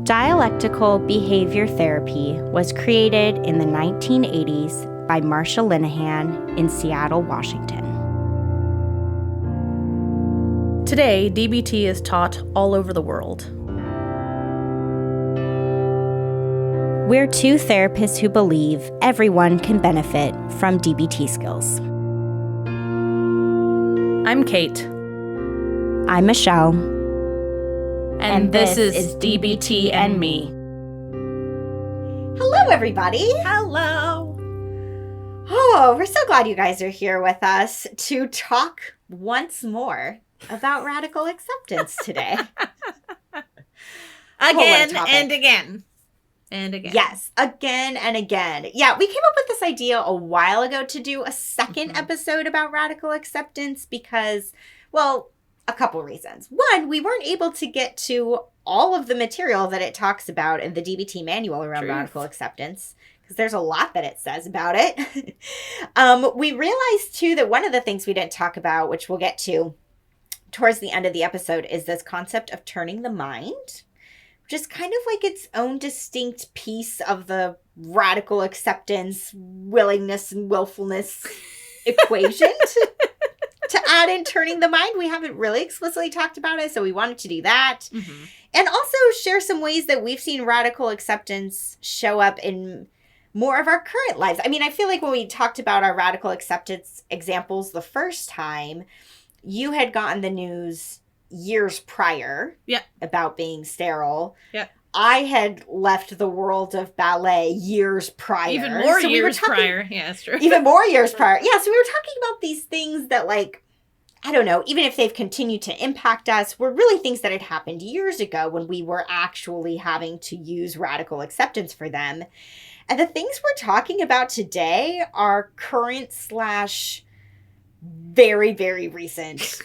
Dialectical behavior therapy was created in the 1980s by Marsha Linehan in Seattle, Washington. Today, DBT is taught all over the world. We're two therapists who believe everyone can benefit from DBT skills. I'm Kate. I'm Michelle. And this is DBT and Me. Hello, everybody. Hello. Oh, we're so glad you guys are here with us to talk once more about radical acceptance today. Again and again. And again. Yes, again and again. Yeah, we came up with this idea a while ago to do a second episode about radical acceptance because, well, a couple reasons. One, we weren't able to get to all of the material that it talks about in the DBT manual around radical acceptance, because there's a lot that it says about it. We realized, too, that one of the things we didn't talk about, which we'll get to towards the end of the episode, is this concept of turning the mind, which is kind of like its own distinct piece of the radical acceptance, willingness, and willfulness equation to add in turning the mind. We haven't really explicitly talked about it, so we wanted to do that. Mm-hmm. And also share some ways that we've seen radical acceptance show up in more of our current lives. I mean, I feel like when we talked about our radical acceptance examples the first time, you had gotten the news years prior about being sterile. Yeah. I had left the world of ballet years prior. Even more years prior. Yeah, that's true. Even more years prior. Yeah, so we were talking about these things that, like, I don't know, even if they've continued to impact us, were really things that had happened years ago when we were actually having to use radical acceptance for them. And the things we're talking about today are current / very, very recent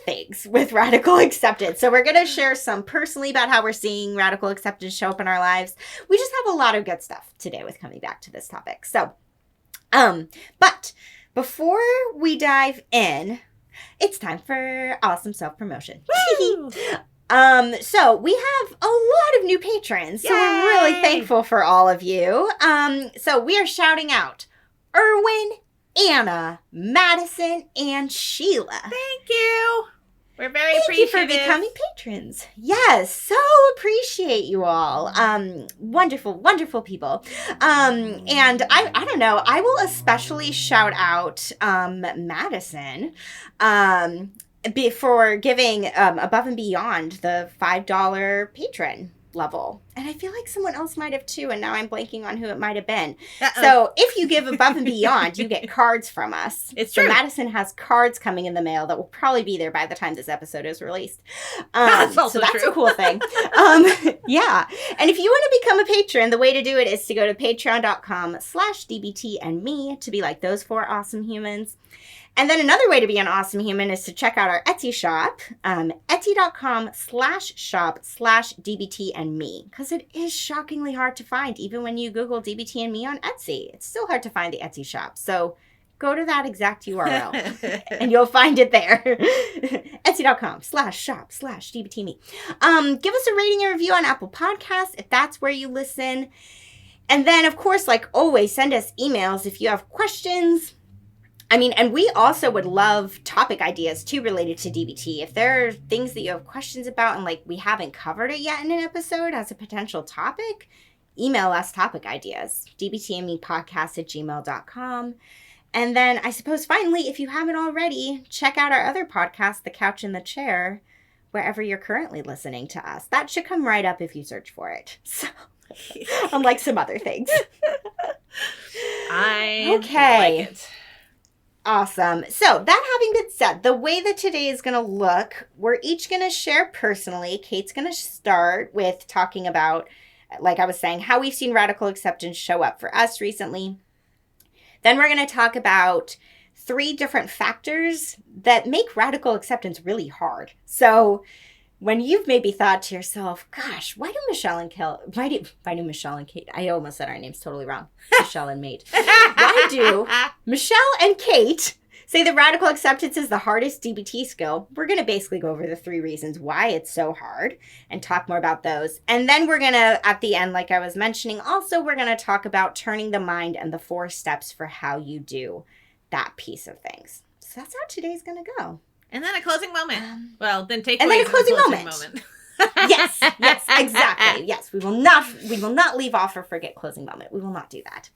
things with radical acceptance. So we're going to share some personally about how we're seeing radical acceptance show up in our lives. We just have a lot of good stuff today with coming back to this topic. So, but before we dive in, it's time for awesome self-promotion. So we have a lot of new patrons. So we're really thankful for all of you. So we are shouting out Erwin, Anna, Madison, and Sheila. Thank you. We're very appreciative. Thank you for becoming patrons. Yes, so appreciate you all. Wonderful, wonderful people. And I don't know, I will especially shout out Madison for giving above and beyond the $5 patron level. And I feel like someone else might have too, and now I'm blanking on who it might have been. So if you give above and beyond, you get cards from us. It's true. So Madison has cards coming in the mail that will probably be there by the time this episode is released. That's so that's a cool thing. Yeah. And if you want to become a patron, the way to do it is to go to patreon.com/DBT and me to be like those four awesome humans. And then another way to be an awesome human is to check out our Etsy shop, etsy.com/shop/DBT and me, because it is shockingly hard to find. Even when you Google DBT and me on Etsy, it's still hard to find the Etsy shop. So go to that exact URL and you'll find it there. Etsy.com/shop/DBT me. Give us a rating and review on Apple Podcasts if that's where you listen. And then, of course, like always, send us emails if you have questions. I mean, and we also would love topic ideas, too, related to DBT. If there are things that you have questions about and, like, we haven't covered it yet in an episode as a potential topic, email us topic ideas, dbtandmepodcast@gmail.com. And then, I suppose, finally, if you haven't already, check out our other podcast, The Couch and the Chair, wherever you're currently listening to us. That should come right up if you search for it. So, unlike some other things. I like it. Awesome. So that having been said, the way that today is going to look, we're each going to share personally. Kate's going to start with talking about, like I was saying, how we've seen radical acceptance show up for us recently. Then we're going to talk about 3 different factors that make radical acceptance really hard. So when you've maybe thought to yourself, gosh, why do Michelle and Kate, I almost said our names totally wrong. Michelle and Mate. Why do Michelle and Kate say that radical acceptance is the hardest DBT skill, we're going to basically go over the 3 reasons why it's so hard and talk more about those. And then we're going to, at the end, like I was mentioning, also we're going to talk about turning the mind and the 4 steps for how you do that piece of things. So that's how today's going to go. And then a closing moment. Then takeaways. And then a closing moment. Yes, exactly. Yes, we will not leave off or forget closing moment. We will not do that.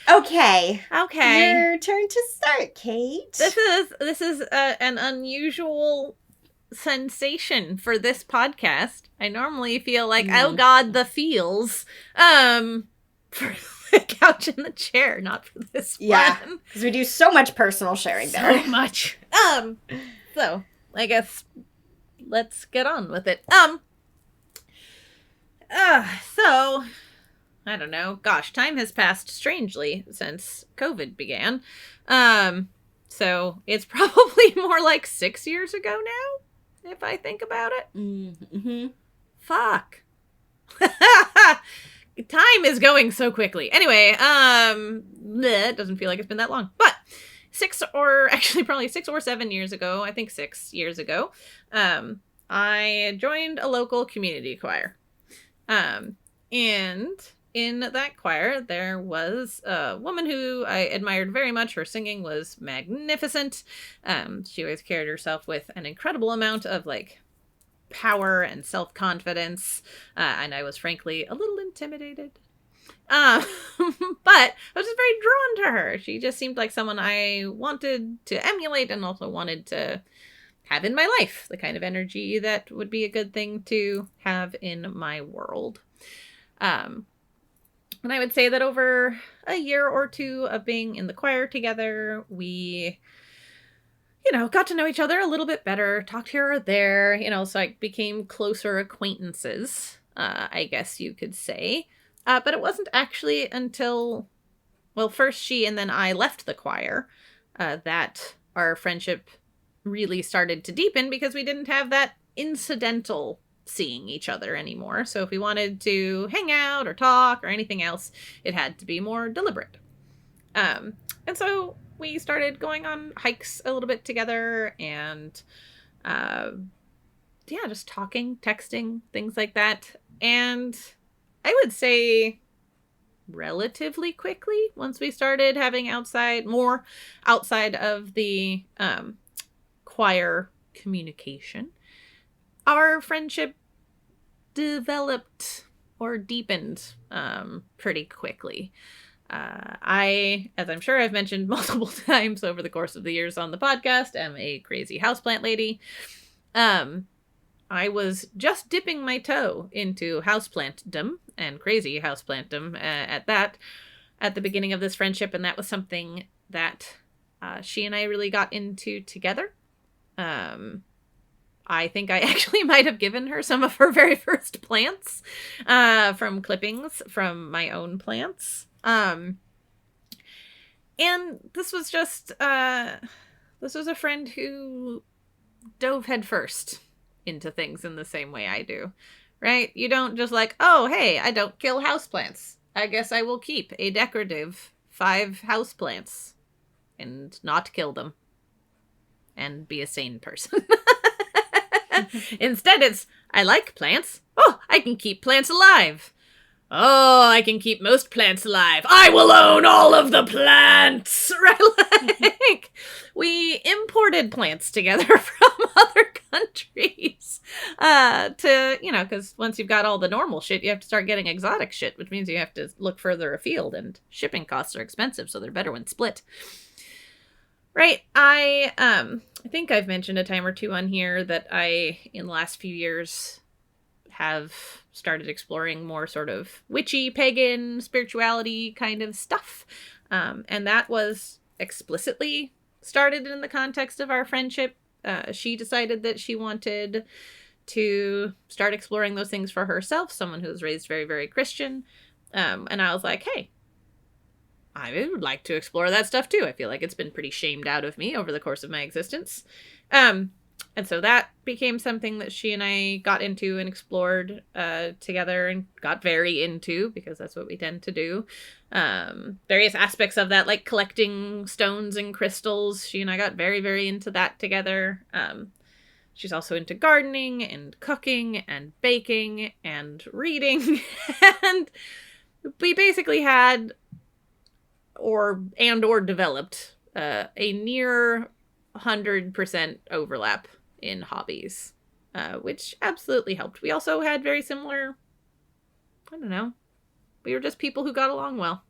Okay. Your turn to start, Kate. This is an unusual sensation for this podcast. I normally feel like, oh God, the feels. For the couch and the chair, not for this one. Yeah, because we do so much personal sharing there. So much. So I guess let's get on with it. So I don't know. Gosh, time has passed strangely since COVID began. So it's probably more like 6 years ago now, if I think about it. Mm-hmm. Fuck. Time is going so quickly. Anyway, it doesn't feel like it's been that long. But 6 or 7 years ago, I think 6 years ago, I joined a local community choir. And in that choir, there was a woman who I admired very much. Her singing was magnificent. She always carried herself with an incredible amount of, like, power and self-confidence. And I was frankly a little intimidated. But I was just very drawn to her. She just seemed like someone I wanted to emulate and also wanted to have in my life. The kind of energy that would be a good thing to have in my world. And I would say that over a year or 2 of being in the choir together, we, got to know each other a little bit better, talked here or there, so I became closer acquaintances, I guess you could say. But it wasn't actually until, first she and then I left the choir, that our friendship really started to deepen because we didn't have that incidental seeing each other anymore. So if we wanted to hang out or talk or anything else, it had to be more deliberate. And so we started going on hikes a little bit together and, just talking, texting, things like that. And I would say relatively quickly, once we started having more outside of the choir communication, our friendship developed or deepened pretty quickly. I, as I'm sure I've mentioned multiple times over the course of the years on the podcast, am a crazy houseplant lady. I was just dipping my toe into houseplantdom and crazy houseplantdom at the beginning of this friendship, and that was something that she and I really got into together. I think I actually might have given her some of her very first plants from clippings from my own plants. And this was just, this was a friend who dove headfirst into things in the same way I do, right? You don't just like, oh, hey, I don't kill houseplants. I guess I will keep a decorative 5 houseplants and not kill them and be a sane person. Instead, it's, I like plants. Oh, I can keep plants alive. Oh, I can keep most plants alive. I will own all of the plants. Right? Like, we imported plants together from other countries because once you've got all the normal shit, you have to start getting exotic shit, which means you have to look further afield, and shipping costs are expensive, so they're better when split. Right. I think I've mentioned a time or 2 on here that I, in the last few years, have started exploring more sort of witchy, pagan, spirituality kind of stuff. And that was explicitly started in the context of our friendship. She decided that she wanted to start exploring those things for herself, someone who was raised very, very Christian. And I was like, hey, I would like to explore that stuff too. I feel like it's been pretty shamed out of me over the course of my existence. And so that became something that she and I got into and explored together and got very into, because that's what we tend to do. Various aspects of that, like collecting stones and crystals. She and I got very, very into that together. She's also into gardening and cooking and baking and reading. And we basically had or developed a near 100% overlap in hobbies, which absolutely helped. We also had very similar, I don't know, we were just people who got along well.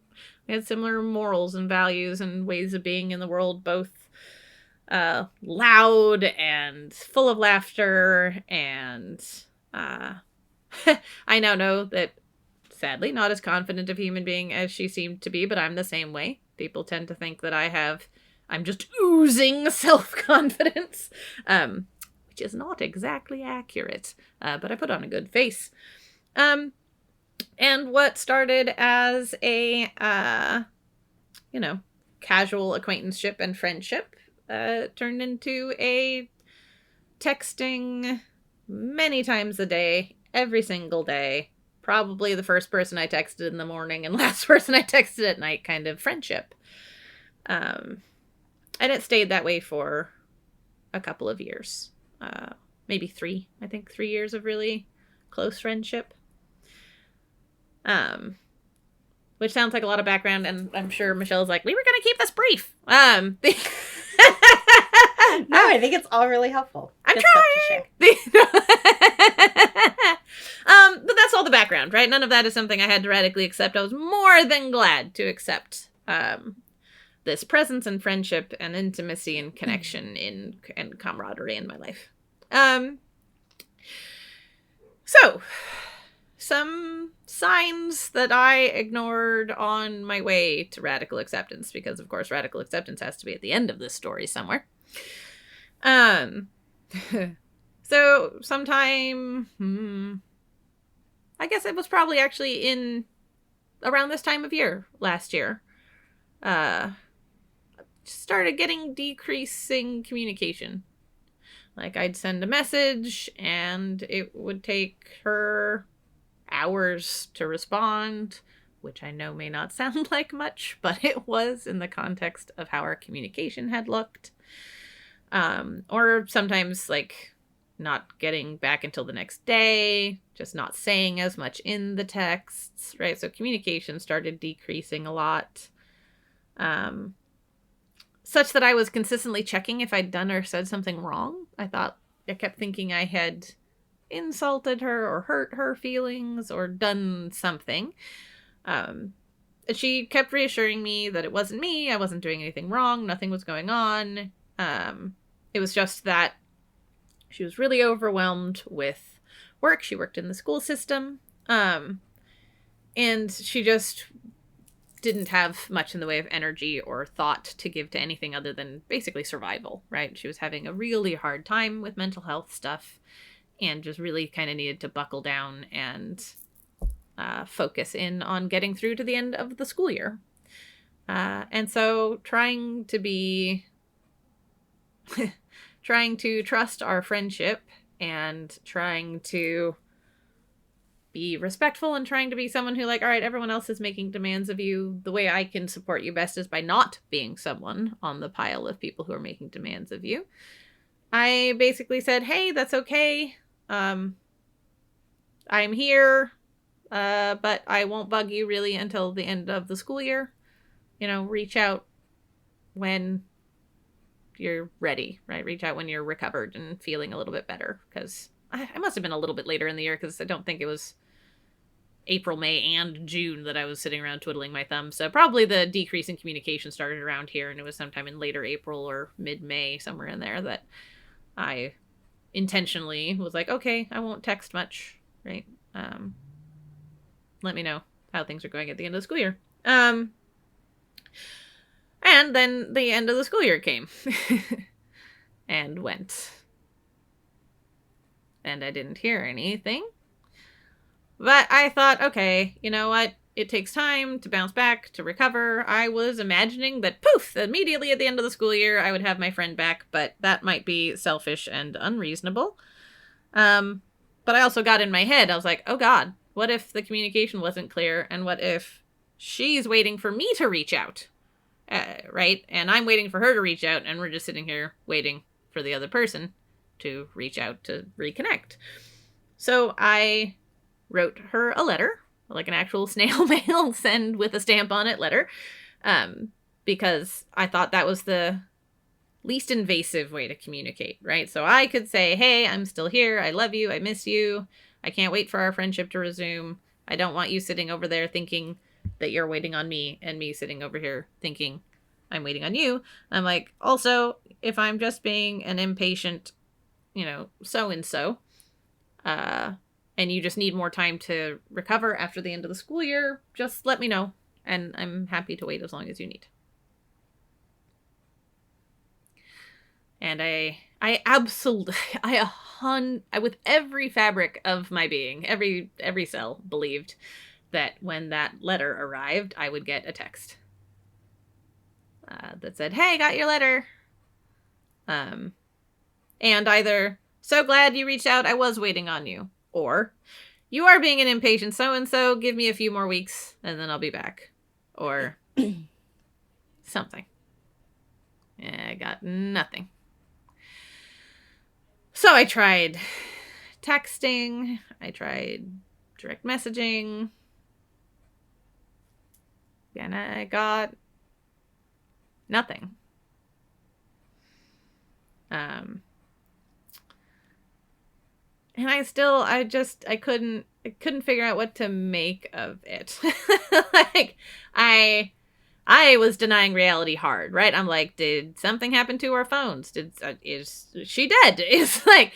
We had similar morals and values and ways of being in the world, both loud and full of laughter. And I now know that, sadly, not as confident of human being as she seemed to be, but I'm the same way. People tend to think that I'm just oozing self-confidence, which is not exactly accurate, but I put on a good face. And what started as a, casual acquaintanceship and friendship turned into a texting many times a day, every single day. Probably the first person I texted in the morning and last person I texted at night kind of friendship. And it stayed that way for a couple of years. Maybe 3. I think 3 years of really close friendship. Which sounds like a lot of background, and I'm sure Michelle's like, we were going to keep this brief. No, I think it's all really helpful. I'm Good trying. But that's all the background, right? None of that is something I had to radically accept. I was more than glad to accept this presence and friendship and intimacy and connection and camaraderie in my life. So, some signs that I ignored on my way to radical acceptance, because of course radical acceptance has to be at the end of this story somewhere. So sometime, I guess it was probably actually in around this time of year last year, started getting decreasing communication. Like, I'd send a message and it would take her hours to respond, which I know may not sound like much, but it was in the context of how our communication had looked. Or sometimes, like, not getting back until the next day, just not saying as much in the texts, right? So communication started decreasing a lot. Such that I was consistently checking if I'd done or said something wrong. I kept thinking I had insulted her or hurt her feelings or done something. She kept reassuring me that it wasn't me, I wasn't doing anything wrong, nothing was going on. It was just that she was really overwhelmed with work. She worked in the school system. And she just didn't have much in the way of energy or thought to give to anything other than basically survival, right? She was having a really hard time with mental health stuff and just really kind of needed to buckle down and focus in on getting through to the end of the school year. And so trying to trust our friendship and trying to be respectful and trying to be someone who, like, all right, everyone else is making demands of you. The way I can support you best is by not being someone on the pile of people who are making demands of you. I basically said, hey, that's okay. I'm here, but I won't bug you really until the end of the school year. Reach out when you're ready, right? Reach out when you're recovered and feeling a little bit better, because I must have been a little bit later in the year, because I don't think it was April, May, and June that I was sitting around twiddling my thumbs. So probably the decrease in communication started around here, and it was sometime in later April or mid-May, somewhere in there, that I intentionally was like, okay, I won't text much, right? Let me know how things are going at the end of the school year. And then the end of the school year came and went. And I didn't hear anything. But I thought, okay, you know what? it takes time to bounce back, to recover. I was imagining that, poof, immediately at the end of the school year, I would have my friend back, but that might be selfish and unreasonable. But I also got in my head, I was like, oh God, what if the communication wasn't clear? And what if she's waiting for me to reach out? Right? And I'm waiting for her to reach out, and we're just sitting here waiting for the other person to reach out to reconnect. So I wrote her a letter, like an actual snail mail send with a stamp on it letter, because I thought that was the least invasive way to communicate, right? So I could say, hey, I'm still here. I love you. I miss you. I can't wait for our friendship to resume. I don't want you sitting over there thinking that you're waiting on me, and me sitting over here thinking I'm waiting on you. I'm like, also, if I'm just being an impatient, so-and-so, and you just need more time to recover after the end of the school year, just let me know, and I'm happy to wait as long as you need. And I absolutely, with every fabric of my being, every cell believed that when that letter arrived, I would get a text that said, hey, got your letter. And either, so glad you reached out, I was waiting on you. Or, you are being an impatient so-and-so, give me a few more weeks, and then I'll be back. Or, something. Yeah, I got nothing. So I tried texting, I tried direct messaging, and I got nothing. And I couldn't figure out what to make of it. Like, I was denying reality hard, right? I'm like, did something happen to our phones? Is she dead? It's like,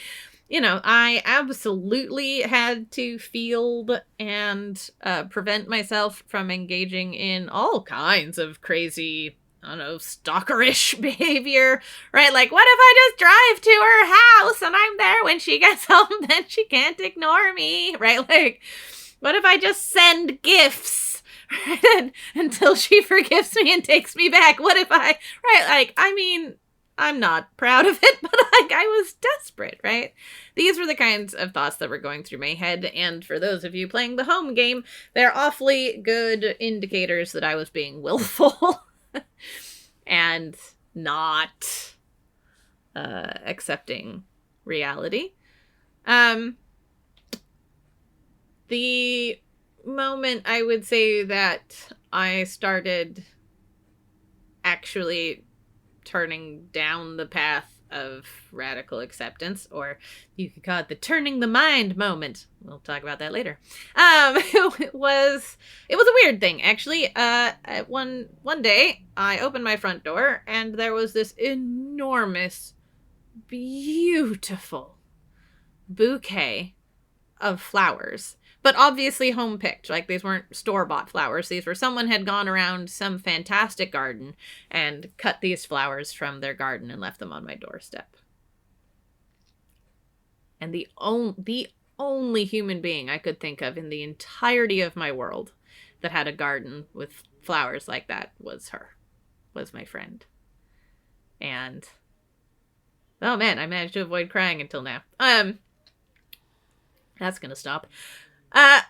I absolutely had to field and prevent myself from engaging in all kinds of crazy, I don't know, stalkerish behavior, right? Like, what if I just drive to her house and I'm there when she gets home, then she can't ignore me, right? Like, what if I just send gifts, right? Until she forgives me and takes me back? What if right? Like, I mean, I'm not proud of it, but like, I was desperate, right? These were the kinds of thoughts that were going through my head, and for those of you playing the home game, they're awfully good indicators that I was being willful. And not accepting reality. The moment I would say that I started actually turning down the path of radical acceptance, or you could call it the turning the mind moment. We'll talk about that later. It was a weird thing, actually. One day I opened my front door and there was this enormous, beautiful bouquet of flowers, but obviously home picked. Like, these weren't store-bought flowers. These were someone had gone around some fantastic garden and cut these flowers from their garden and left them on my doorstep. And the only human being I could think of in the entirety of my world that had a garden with flowers like that was my friend. And, oh man, I managed to avoid crying until now. That's gonna stop. I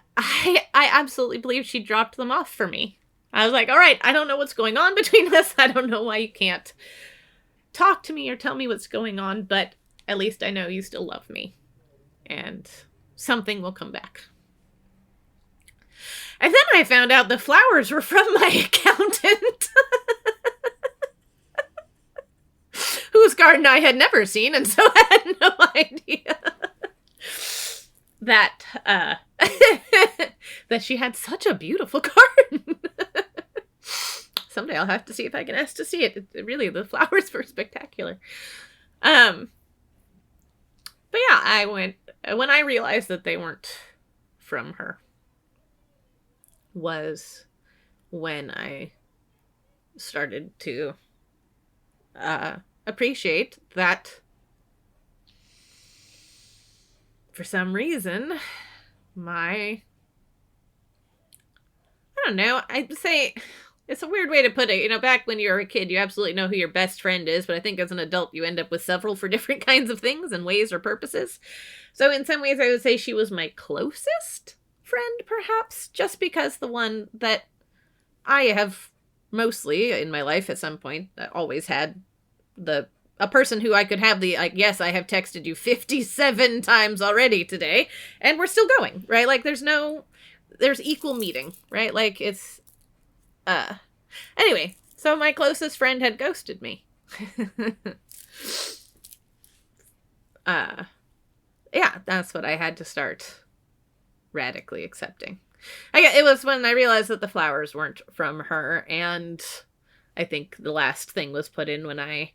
absolutely believe she dropped them off for me. I was like, all right, I don't know what's going on between us. I don't know why you can't talk to me or tell me what's going on, but at least I know you still love me. And something will come back. And then I found out the flowers were from my accountant. Whose garden I had never seen, and so I had no idea that that she had such a beautiful garden. Someday I'll have to see if I can ask to see it. Really, the flowers were spectacular. But yeah, when I realized that they weren't from her, was when I started to appreciate that for some reason, my don't know. I'd say it's a weird way to put it. You know, back when you were a kid, you absolutely know who your best friend is, but I think as an adult, you end up with several for different kinds of things and ways or purposes. So in some ways, I would say she was my closest friend, perhaps, just because the one that I have mostly in my life at some point always had a person who I could have yes, I have texted you 57 times already today, and we're still going, right? Like, there's equal meeting, right? Like, it's, anyway, so my closest friend had ghosted me. Yeah, that's what I had to start radically accepting. It was when I realized that the flowers weren't from her, and I think the last thing was put in when I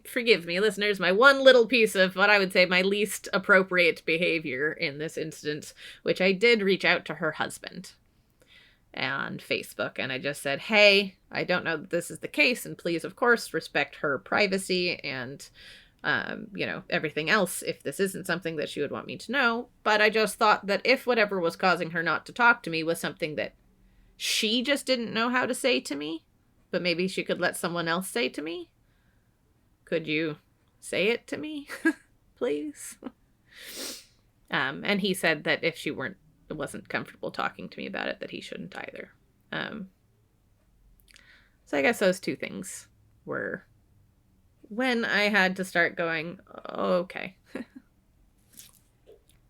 forgive me, listeners, my one little piece of what I would say my least appropriate behavior in this instance, which I did reach out to her husband on Facebook, and I just said, hey, I don't know that this is the case, and please, of course, respect her privacy and everything else if this isn't something that she would want me to know. But I just thought that if whatever was causing her not to talk to me was something that she just didn't know how to say to me, but maybe she could let someone else say to me, could you say it to me, please? And he said that if she wasn't comfortable talking to me about it, that he shouldn't either. So I guess those two things were when I had to start going, oh, okay.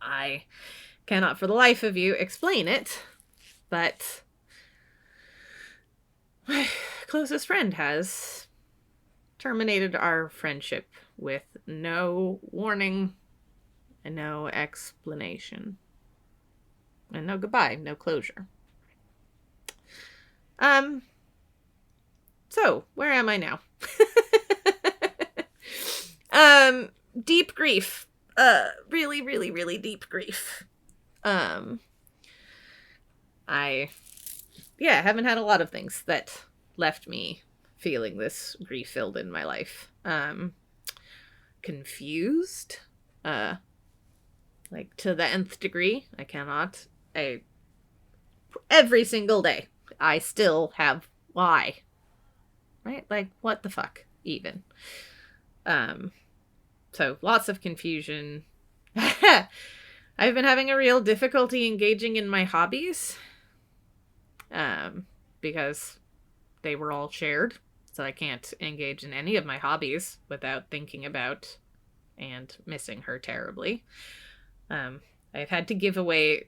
I cannot for the life of you explain it, but my closest friend has terminated our friendship with no warning and no explanation. And no goodbye, no closure. So, where am I now? Deep grief. Really, really, really deep grief. I haven't had a lot of things that left me feeling this grief-filled in my life. Confused. Like, to the nth degree. I cannot. Every single day, I still have why. Right? Like, what the fuck, even? So, lots of confusion. I've been having a real difficulty engaging in my hobbies. Because they were all shared. So I can't engage in any of my hobbies without thinking about and missing her terribly. I've had to give away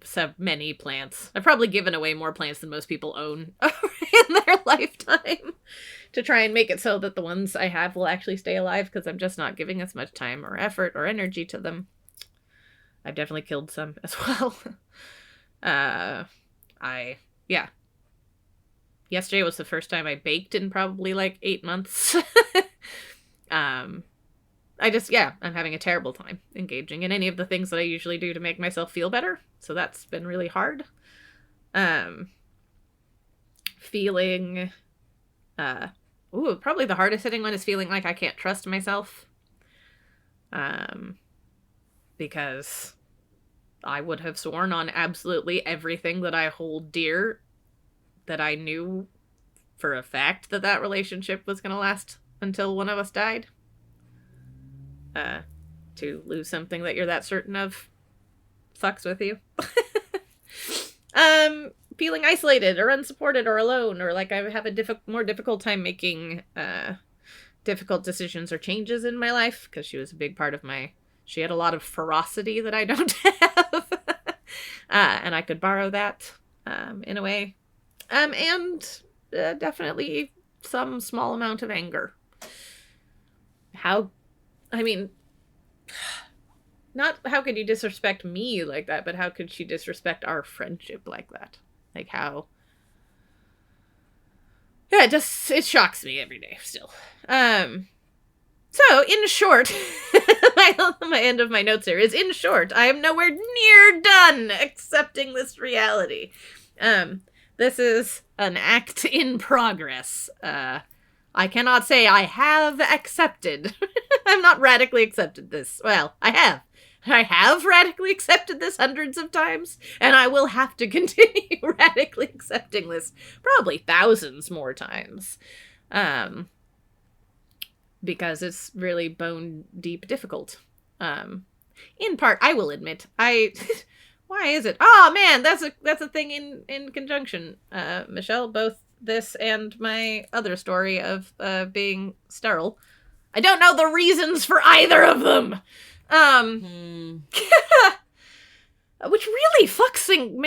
so many plants. I've probably given away more plants than most people own in their lifetime to try and make it so that the ones I have will actually stay alive, because I'm just not giving as much time or effort or energy to them. I've definitely killed some as well. Yesterday was the first time I baked in probably like 8 months. I'm having a terrible time engaging in any of the things that I usually do to make myself feel better. So that's been really hard. Feeling, probably the hardest hitting one is feeling like I can't trust myself. Because I would have sworn on absolutely everything that I hold dear that I knew for a fact that relationship was going to last until one of us died. To lose something that you're that certain of fucks with you. Feeling isolated or unsupported or alone, or like I have a more difficult time making difficult decisions or changes in my life, because she was a big part of she had a lot of ferocity that I don't have. And I could borrow that in a way. And definitely some small amount of anger. Not how could you disrespect me like that, but how could she disrespect our friendship like that? Like, how? Yeah, it shocks me every day still. So, in short, my end of my notes here is, in short, I am nowhere near done accepting this reality. This is an act in progress. I cannot say I have accepted. I've not radically accepted this. Well, I have. I have radically accepted this hundreds of times, and I will have to continue radically accepting this probably thousands more times. Because it's really bone deep difficult. In part, I will admit, why is it? Oh man, that's a thing in conjunction, Michelle, both this and my other story of being sterile. I don't know the reasons for either of them. Which really fucking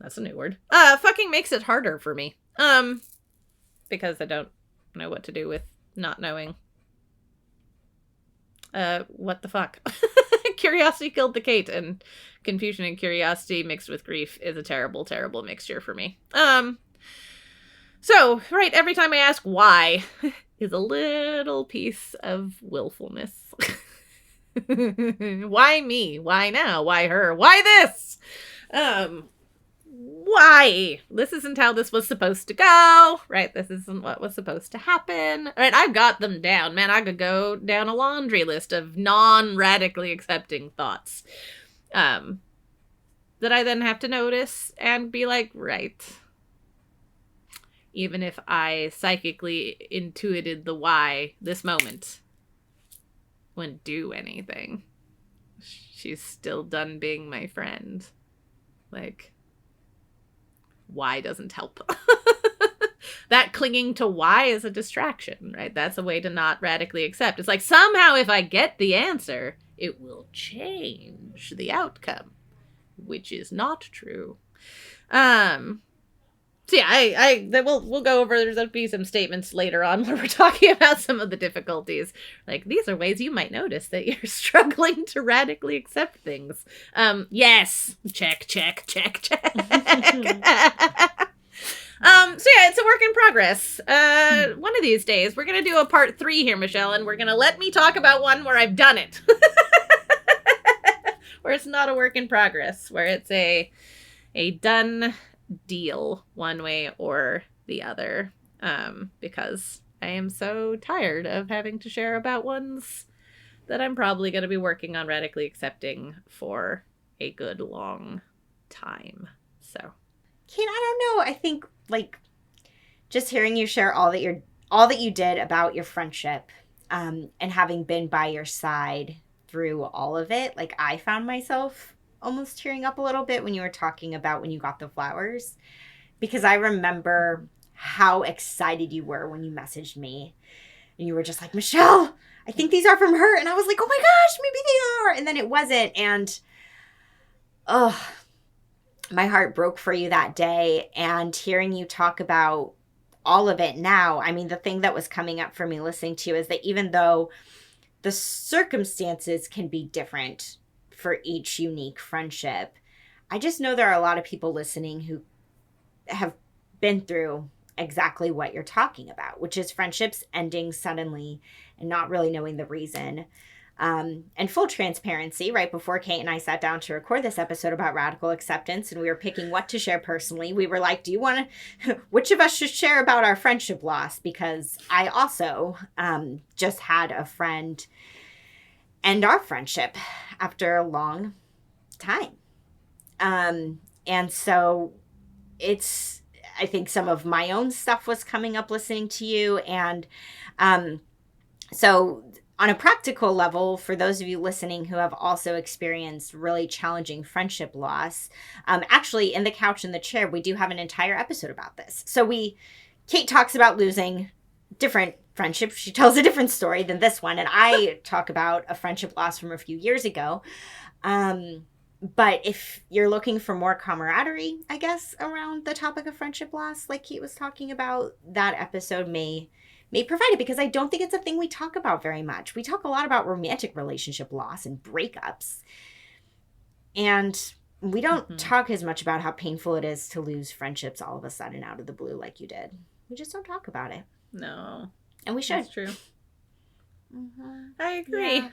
that's a new word. Fucking makes it harder for me. Because I don't know what to do with not knowing. What the fuck? Curiosity killed the Kate, and confusion and curiosity mixed with grief is a terrible, terrible mixture for me. So, right, every time I ask why is a little piece of willfulness. Why me? Why now? Why her? Why this? Why? This isn't how this was supposed to go, right? This isn't what was supposed to happen, right? I've got them down, man. I could go down a laundry list of non-radically accepting thoughts, that I then have to notice and be like, right. Even if I psychically intuited the why this moment wouldn't do anything. She's still done being my friend. Like, why doesn't help. That clinging to why is a distraction, right? That's a way to not radically accept. It's like, somehow if I get the answer, it will change the outcome, which is not true. So yeah, we'll go over, there'll be some statements later on where we're talking about some of the difficulties. Like, these are ways you might notice that you're struggling to radically accept things. Yes. Check. So yeah, it's a work in progress. One of these days, we're going to do a part 3 here, Michelle, and we're going to let me talk about one where I've done it. Where it's not a work in progress, where it's a done deal one way or the other. Because I am so tired of having to share about ones that I'm probably going to be working on radically accepting for a good long time. So, Kate, I don't know. I think, like, just hearing you share all that you did about your friendship, and having been by your side through all of it, like, I found myself almost tearing up a little bit when you were talking about when you got the flowers, because I remember how excited you were when you messaged me, and you were just like, Michelle, I think these are from her, and I was like, oh my gosh, maybe they are, and then it wasn't, and my heart broke for you that day. And hearing you talk about all of it now, I mean, the thing that was coming up for me listening to you is that even though the circumstances can be different for each unique friendship, I just know there are a lot of people listening who have been through exactly what you're talking about, which is friendships ending suddenly and not really knowing the reason. And full transparency, right before Kate and I sat down to record this episode about radical acceptance and we were picking what to share personally, we were like, do you want to, which of us should share about our friendship loss? Because I also just had a friend end our friendship after a long time. And so I think some of my own stuff was coming up listening to you. And so on a practical level, for those of you listening who have also experienced really challenging friendship loss, actually in the couch and the chair, we do have an entire episode about this. So Kate talks about losing different friendships. She tells a different story than this one. And I talk about a friendship loss from a few years ago. But if you're looking for more camaraderie, I guess, around the topic of friendship loss, like Kate was talking about, that episode may provide it, because I don't think it's a thing we talk about very much. We talk a lot about romantic relationship loss and breakups. And we don't talk as much about how painful it is to lose friendships all of a sudden out of the blue like you did. We just don't talk about it. No. And we should. That's true. Mm-hmm. I agree. Yeah.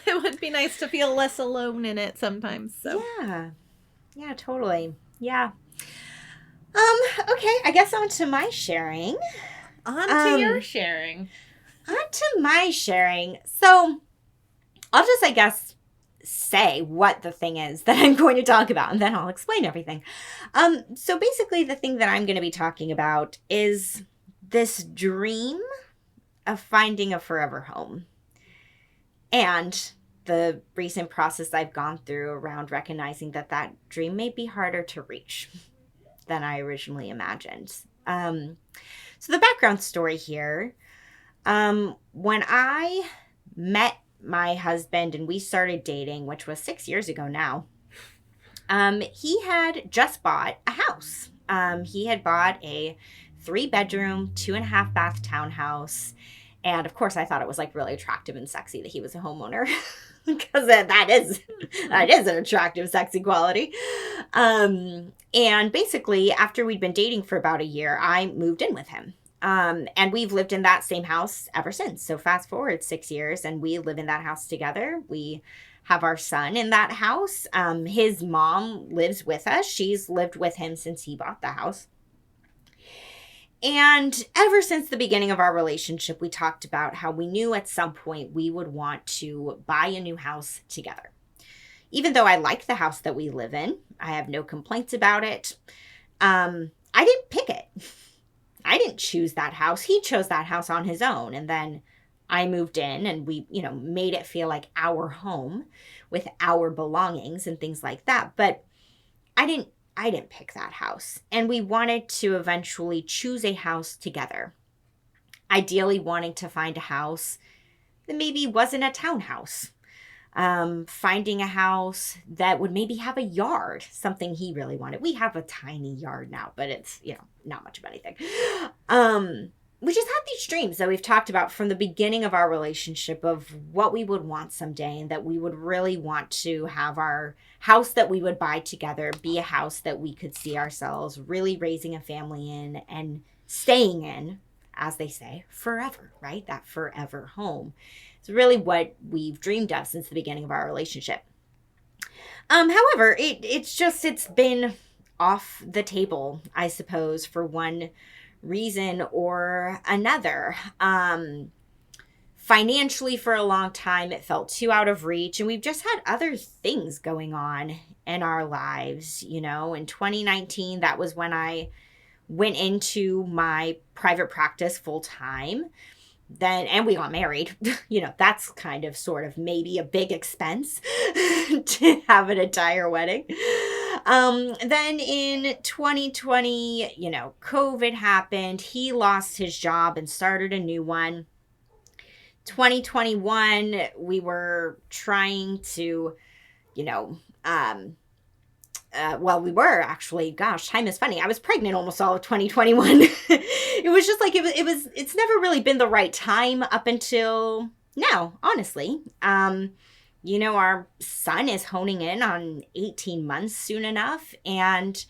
It would be nice to feel less alone in it sometimes. So. Yeah, totally. Yeah. Okay, I guess on to my sharing. On to your sharing. On to my sharing. So, I'll just, I guess, say what the thing is that I'm going to talk about, and then I'll explain everything. So basically, the thing that I'm going to be talking about is this dream of finding a forever home, and the recent process I've gone through around recognizing that that dream may be harder to reach than I originally imagined. So the background story here, when I met my husband and we started dating, which was 6 years ago now, he had just bought a house. He had bought a 3-bedroom, 2.5-bath townhouse. And of course, I thought it was like really attractive and sexy that he was a homeowner, because that is an attractive, sexy quality. And basically, after we'd been dating for about a year, I moved in with him. And we've lived in that same house ever since. So fast forward 6 years, and we live in that house together. We have our son in that house. His mom lives with us. She's lived with him since he bought the house. And ever since the beginning of our relationship, we talked about how we knew at some point we would want to buy a new house together. Even though I like the house that we live in, I have no complaints about it. I didn't pick it. I didn't choose that house. He chose that house on his own. And then I moved in and we, made it feel like our home with our belongings and things like that. But I didn't pick that house. And we wanted to eventually choose a house together. Ideally wanting to find a house that maybe wasn't a townhouse. Finding a house that would maybe have a yard, something he really wanted. We have a tiny yard now, but it's, not much of anything. We just had these dreams that we've talked about from the beginning of our relationship of what we would want someday, and that we would really want to have our house that we would buy together be a house that we could see ourselves really raising a family in and staying in, as they say, forever, right? That forever home. It's really what we've dreamed of since the beginning of our relationship. However, it's been off the table, I suppose, for one reason or another. Financially, for a long time, it felt too out of reach, and we've just had other things going on in our lives. In 2019, that was when I went into my private practice full time. And we got married. That's kind of sort of maybe a big expense to have an entire wedding. Then in 2020, COVID happened. He lost his job and started a new one. 2021, we were trying to, we were actually, gosh, time is funny. I was pregnant almost all of 2021. It was just like, it's never really been the right time up until now, honestly. Our son is honing in on 18 months soon enough. And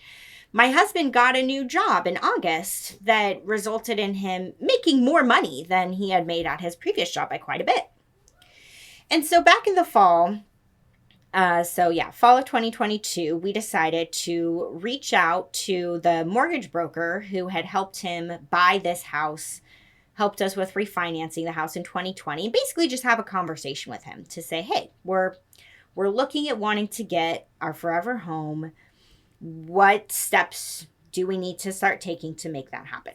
my husband got a new job in August that resulted in him making more money than he had made at his previous job by quite a bit. And so back in the fall, fall of 2022, we decided to reach out to the mortgage broker who had helped him buy this house, helped us with refinancing the house in 2020, and basically just have a conversation with him to say, hey, we're looking at wanting to get our forever home. What steps do we need to start taking to make that happen?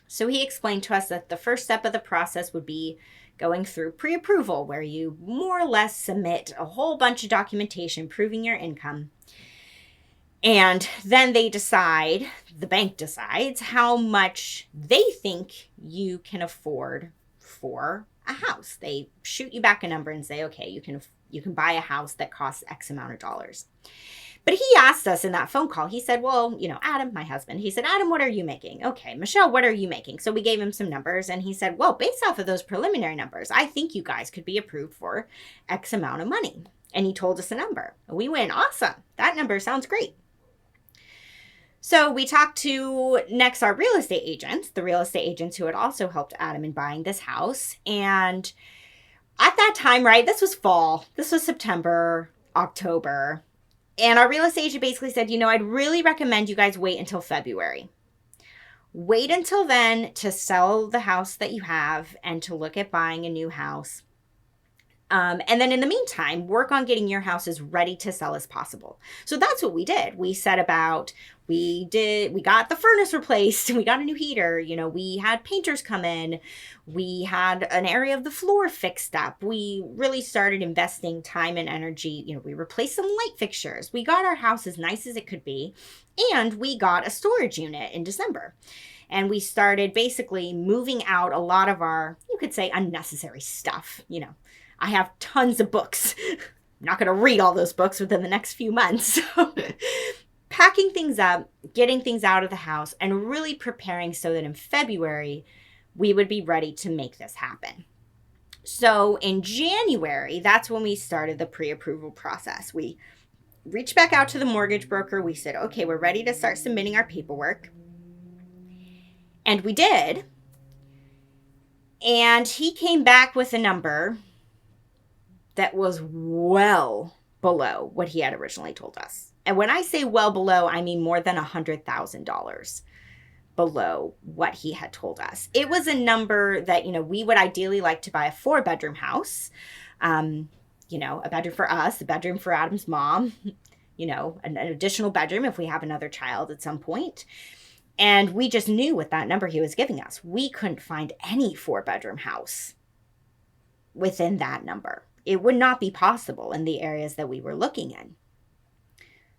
So he explained to us that the first step of the process would be going through pre-approval, where you more or less submit a whole bunch of documentation proving your income. And then the bank decides how much they think you can afford for a house. They shoot you back a number and say, okay, you can buy a house that costs X amount of dollars. But he asked us in that phone call, he said, well, Adam, my husband, he said, Adam, what are you making? Okay, Michelle, what are you making? So we gave him some numbers and he said, well, based off of those preliminary numbers, I think you guys could be approved for X amount of money. And he told us a number. We went, awesome. That number sounds great. So we talked to next our real estate agents, the real estate agents who had also helped Adam in buying this house. And at that time, right, this was fall. This was September, October. And our real estate agent basically said, I'd really recommend you guys wait until February. Wait until then to sell the house that you have and to look at buying a new house. And then in the meantime, work on getting your house as ready to sell as possible. So that's what we did. We set about, we got the furnace replaced, we got a new heater, we had painters come in, we had an area of the floor fixed up. We really started investing time and energy. We replaced some light fixtures. We got our house as nice as it could be. And we got a storage unit in December. And we started basically moving out a lot of our, you could say, unnecessary stuff. I have tons of books. I'm not going to read all those books within the next few months. So packing things up, getting things out of the house, and really preparing so that in February, we would be ready to make this happen. So in January, that's when we started the pre-approval process. We reached back out to the mortgage broker. We said, okay, we're ready to start submitting our paperwork. And we did. And he came back with a number that was well below what he had originally told us. And when I say well below, I mean more than $100,000 below what he had told us. It was a number that, we would ideally like to buy a 4-bedroom house. A bedroom for us, a bedroom for Adam's mom, an additional bedroom if we have another child at some point. And we just knew with that number he was giving us, we couldn't find any 4-bedroom house within that number. It would not be possible in the areas that we were looking in.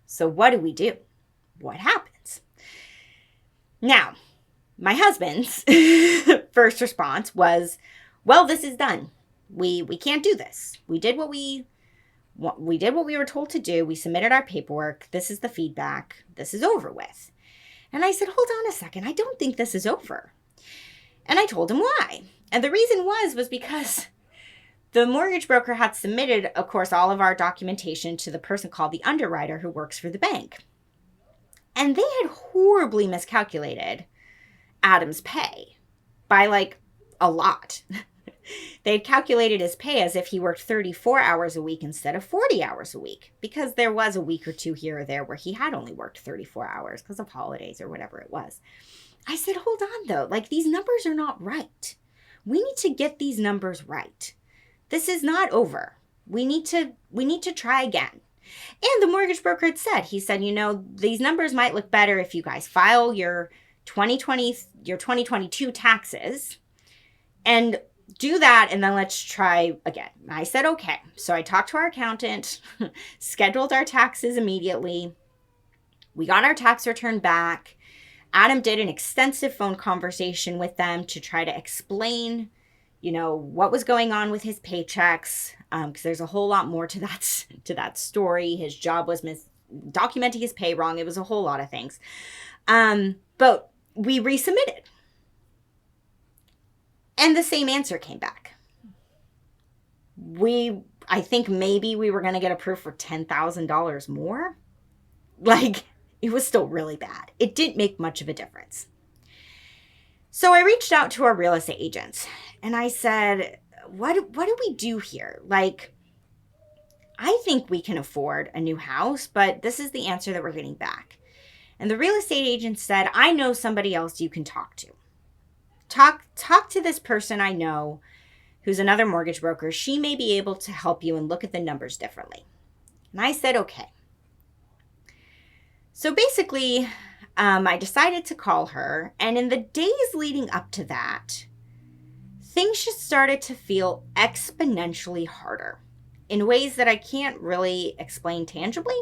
So what do? What happens? Now, my husband's first response was, well, this is done. We can't do this. We did what we were told to do. We submitted our paperwork. This is the feedback. This is over with. And I said, hold on a second. I don't think this is over. And I told him why. And the reason was because the mortgage broker had submitted, of course, all of our documentation to the person called the underwriter who works for the bank. And they had horribly miscalculated Adam's pay by a lot. They had calculated his pay as if he worked 34 hours a week instead of 40 hours a week, because there was a week or two here or there where he had only worked 34 hours because of holidays or whatever it was. I said, hold on though, these numbers are not right. We need to get these numbers right. This is not over. We need to try again. And the mortgage broker had said, these numbers might look better if you guys file your 2022 taxes and do that, and then let's try again. I said, okay. So I talked to our accountant, scheduled our taxes immediately. We got our tax return back. Adam did an extensive phone conversation with them to try to explain, what was going on with his paychecks, because there's a whole lot more to that story. His job was documenting his pay wrong. It was a whole lot of things. But we resubmitted. And the same answer came back. I think maybe we were going to get approved for $10,000 more. It was still really bad. It didn't make much of a difference. So I reached out to our real estate agents and I said, what do we do here? I think we can afford a new house, but this is the answer that we're getting back. And the real estate agent said, I know somebody else you can talk to. Talk to this person I know who's another mortgage broker. She may be able to help you and look at the numbers differently. And I said, okay. So basically, I decided to call her. And in the days leading up to that, things just started to feel exponentially harder in ways that I can't really explain tangibly.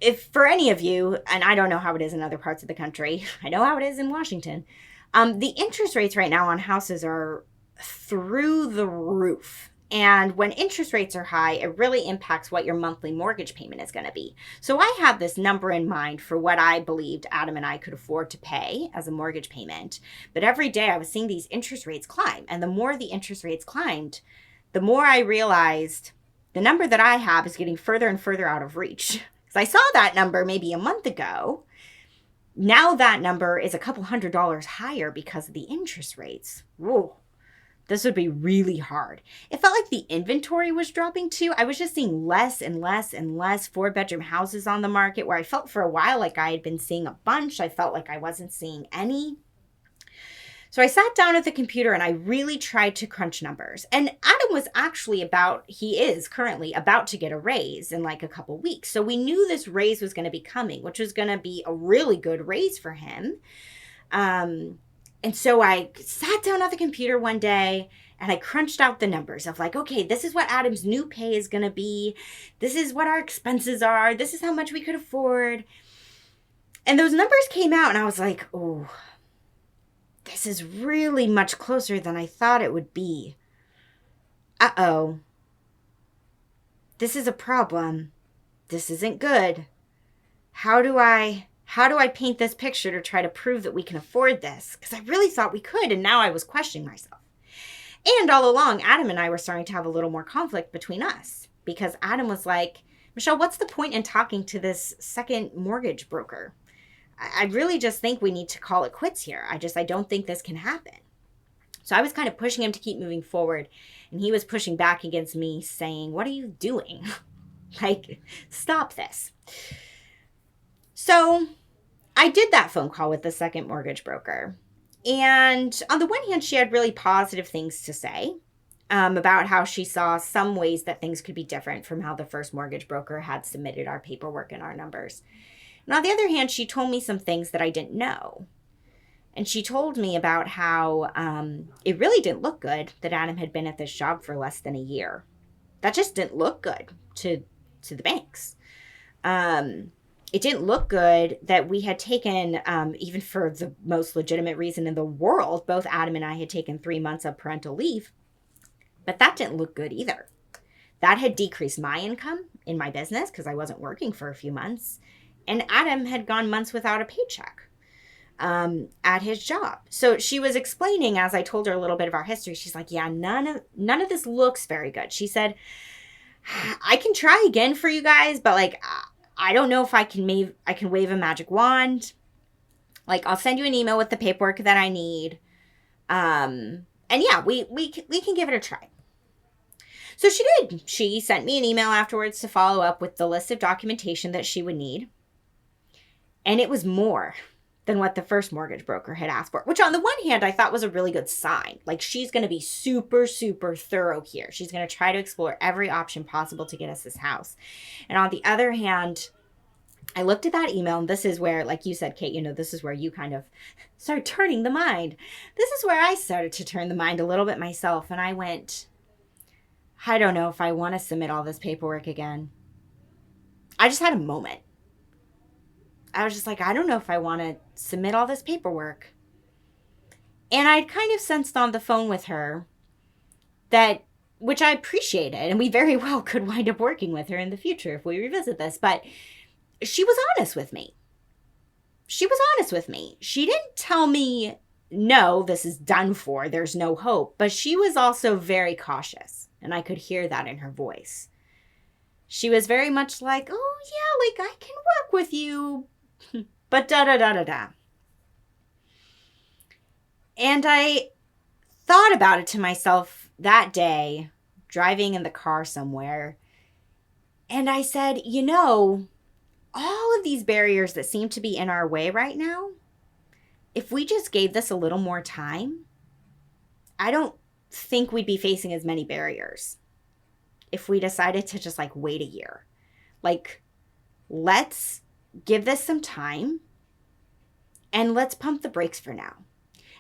If for any of you, and I don't know how it is in other parts of the country, I know how it is in Washington, the interest rates right now on houses are through the roof. And when interest rates are high, it really impacts what your monthly mortgage payment is going to be. So I had this number in mind for what I believed Adam and I could afford to pay as a mortgage payment. But every day I was seeing these interest rates climb. And the more the interest rates climbed, the more I realized the number that I have is getting further and further out of reach. Because I saw that number maybe a month ago. Now that number is a couple $100s higher because of the interest rates. Whoa. This would be really hard. It felt like the inventory was dropping too. I was just seeing less and less and less 4-bedroom houses on the market, where I felt for a while like I had been seeing a bunch. I felt like I wasn't seeing any. So I sat down at the computer and I really tried to crunch numbers. And Adam was actually he is currently about to get a raise in like a couple weeks. So we knew this raise was going to be coming, which was going to be a really good raise for him. And so I sat down at the computer one day and I crunched out the numbers of like, okay, this is what Adam's new pay is going to be. This is what our expenses are. This is how much we could afford. And those numbers came out and I was like, oh, this is really much closer than I thought it would be. Uh-oh. This is a problem. This isn't good. How do I paint this picture to try to prove that we can afford this? Because I really thought we could, and now I was questioning myself. And all along, Adam and I were starting to have a little more conflict between us. Because Adam was like, Michelle, what's the point in talking to this second mortgage broker? I really just think we need to call it quits here. I don't think this can happen. So I was kind of pushing him to keep moving forward. And he was pushing back against me saying, what are you doing? Like, stop this. So I did that phone call with the second mortgage broker. And on the one hand, she had really positive things to say about how she saw some ways that things could be different from how the first mortgage broker had submitted our paperwork and our numbers. And on the other hand, she told me some things that I didn't know. And she told me about how it really didn't look good that Adam had been at this job for less than a year. That just didn't look good to the banks. It didn't look good that we had taken, even for the most legitimate reason in the world, both Adam and I had taken 3 months of parental leave. But that didn't look good either. That had decreased my income in my business because I wasn't working for a few months. And Adam had gone months without a paycheck at his job. So she was explaining, as I told her a little bit of our history, she's like, yeah, none of this looks very good. She said, I can try again for you guys, but like, I don't know if I can wave a magic wand. Like, I'll send you an email with the paperwork that I need. And yeah, we can give it a try. So she did. She sent me an email afterwards to follow up with the list of documentation that she would need. And it was more than what the first mortgage broker had asked for, which on the one hand, I thought was a really good sign. Like, she's going to be super, super thorough here. She's going to try to explore every option possible to get us this house. And on the other hand, I looked at that email, and this is where, like you said, Kate, this is where you kind of start turning the mind. This is where I started to turn the mind a little bit myself. And I went, I don't know if I want to submit all this paperwork again. I just had a moment. I was just like, I don't know if I want to submit all this paperwork. And I'd kind of sensed on the phone with her that, which I appreciated, and we very well could wind up working with her in the future if we revisit this, but she was honest with me. She didn't tell me, no, this is done for, there's no hope, but she was also very cautious, and I could hear that in her voice. She was very much like, oh yeah, like I can work with you, but da-da-da-da-da. And I thought about it to myself that day, driving in the car somewhere, and I said, all of these barriers that seem to be in our way right now, if we just gave this a little more time, I don't think we'd be facing as many barriers if we decided to just like wait a year. Like, let's give this some time and let's pump the brakes for now.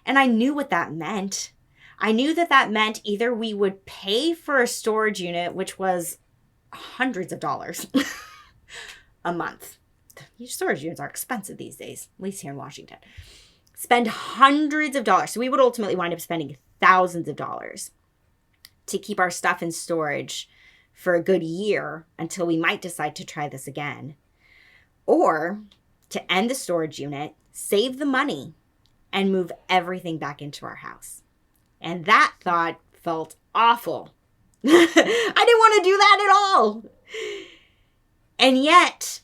And I knew what that meant. I knew that meant either we would pay for a storage unit, which was hundreds of dollars a month. These storage units are expensive these days, at least here in Washington. Spend hundreds of dollars. So we would ultimately wind up spending thousands of dollars to keep our stuff in storage for a good year until we might decide to try this again. Or to end the storage unit, save the money, and move everything back into our house. And that thought felt awful. I didn't want to do that at all. And yet,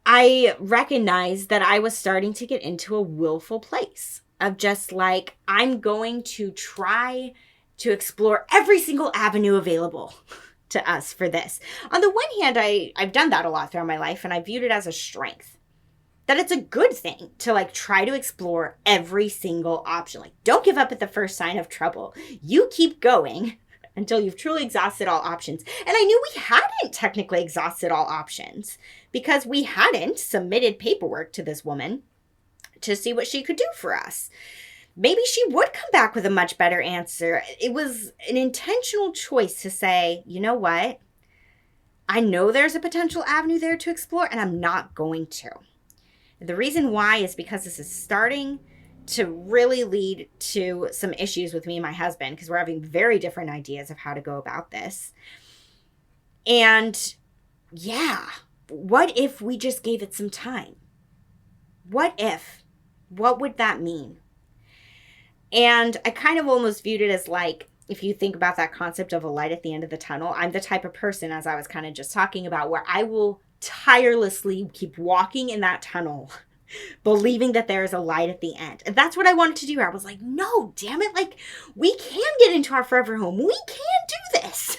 I recognized that I was starting to get into a willful place of just like, I'm going to try to explore every single avenue available to us for this. On the one hand, I've done that a lot throughout my life, and I viewed it as a strength. that it's a good thing to like try to explore every single option. Like, don't give up at the first sign of trouble. You keep going until you've truly exhausted all options. And I knew we hadn't technically exhausted all options because we hadn't submitted paperwork to this woman to see what she could do for us. Maybe she would come back with a much better answer. It was an intentional choice to say, you know what? I know there's a potential avenue there to explore, and I'm not going to. The reason why is because this is starting to really lead to some issues with me and my husband, because we're having very different ideas of how to go about this. And yeah, what if we just gave it some time? What if? What would that mean? And I kind of almost viewed it as like, if you think about that concept of a light at the end of the tunnel, I'm the type of person, as I was kind of just talking about, where I will tirelessly keep walking in that tunnel, believing that there is a light at the end. And that's what I wanted to do. I was like, no, damn it. Like, we can get into our forever home. We can do this.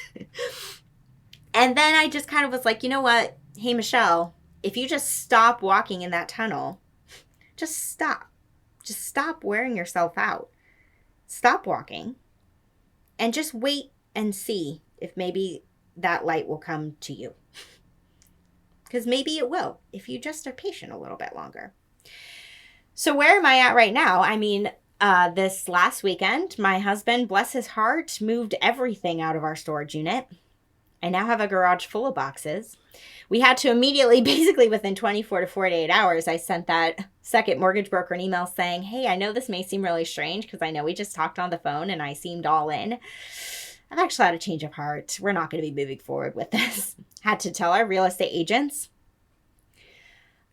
And then I just kind of was like, you know what? Hey, Michelle, if you just stop walking in that tunnel, just stop. Just stop wearing yourself out. Stop walking. And just wait and see if maybe that light will come to you. Because maybe it will, if you just are patient a little bit longer. So where am I at right now? I mean, this last weekend, my husband, bless his heart, moved everything out of our storage unit. I now have a garage full of boxes. We had to immediately, basically within 24 to 48 hours, I sent that second mortgage broker an email saying, hey, I know this may seem really strange because I know we just talked on the phone and I seemed all in. I've actually had a change of heart. We're not going to be moving forward with this. Had to tell our real estate agents.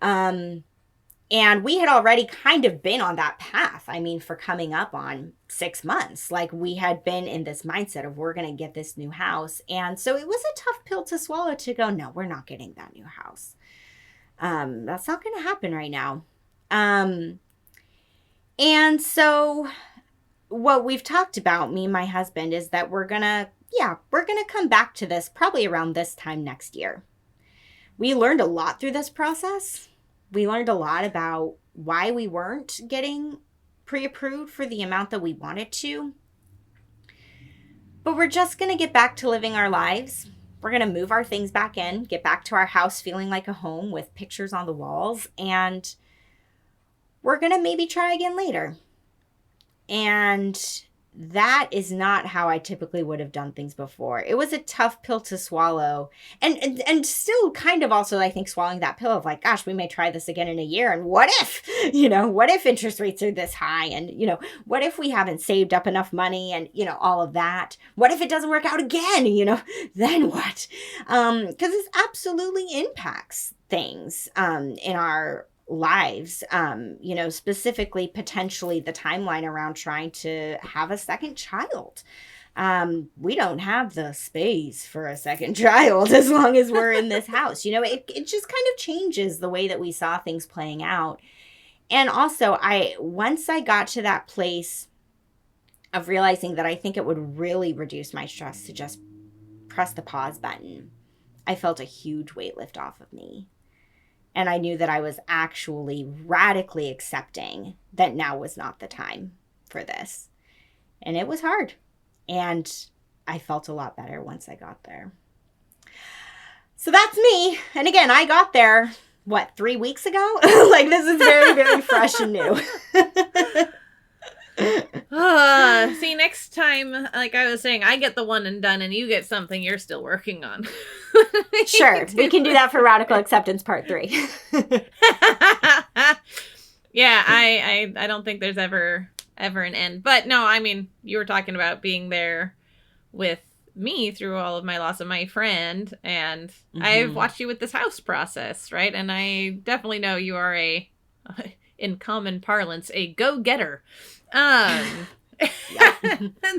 And we had already kind of been on that path. I mean, for coming up on 6 months, like we had been in this mindset of we're going to get this new house. And so it was a tough pill to swallow to go, no, we're not getting that new house. That's not going to happen right now. And so what we've talked about, me and my husband, is that we're going to come back to this probably around this time next year. We learned a lot through this process. We learned a lot about why we weren't getting pre-approved for the amount that we wanted to. But we're just going to get back to living our lives. We're going to move our things back in, get back to our house feeling like a home with pictures on the walls, and we're going to maybe try again later. And that is not how I typically would have done things before. It was a tough pill to swallow. And still kind of also, I think, swallowing that pill of like, gosh, we may try this again in a year. And what if interest rates are this high? And, what if we haven't saved up enough money and, all of that? What if it doesn't work out again? Then what? Because it absolutely impacts things in our lives, specifically potentially the timeline around trying to have a second child. We don't have the space for a second child as long as we're in this house. It just kind of changes the way that we saw things playing out. And also, once I got to that place of realizing that I think it would really reduce my stress to just press the pause button, I felt a huge weight lift off of me. And I knew that I was actually radically accepting that now was not the time for this. And it was hard. And I felt a lot better once I got there. So that's me. And again, I got there, 3 weeks ago? Like, this is very, very fresh and new. See, next time, like I was saying, I get the one and done and you get something you're still working on. Sure, we can do that for Radical Acceptance Part 3. Yeah, I don't think there's ever an end. But no, I mean, you were talking about being there with me through all of my loss of my friend, and I've watched you with this house process, right? And I definitely know you are in common parlance, a go-getter. And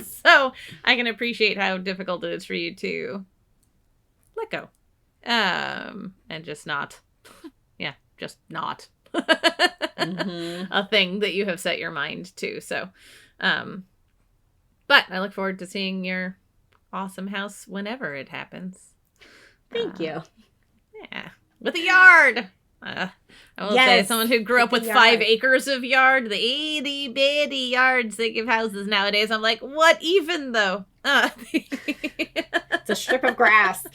so I can appreciate how difficult it is for you to let go. And just not a thing that you have set your mind to. So, but I look forward to seeing your awesome house whenever it happens. Thank you. Yeah. With a yard. I will say, someone who grew up with 5 acres of yard, the itty bitty yards they give houses nowadays, I'm like, what even though? It's a strip of grass.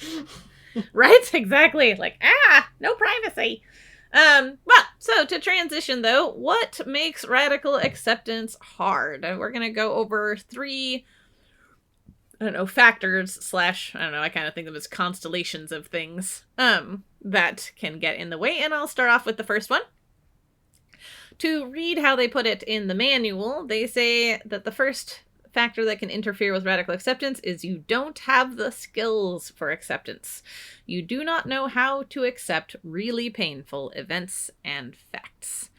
Right? Exactly. Like, no privacy. Well, so to transition though, what makes radical acceptance hard? We're going to go over 3, factors / I kind of think of them as constellations of things, that can get in the way. And I'll start off with the first one. To read how they put it in the manual, they say that the first factor that can interfere with radical acceptance is you don't have the skills for acceptance. You do not know how to accept really painful events and facts.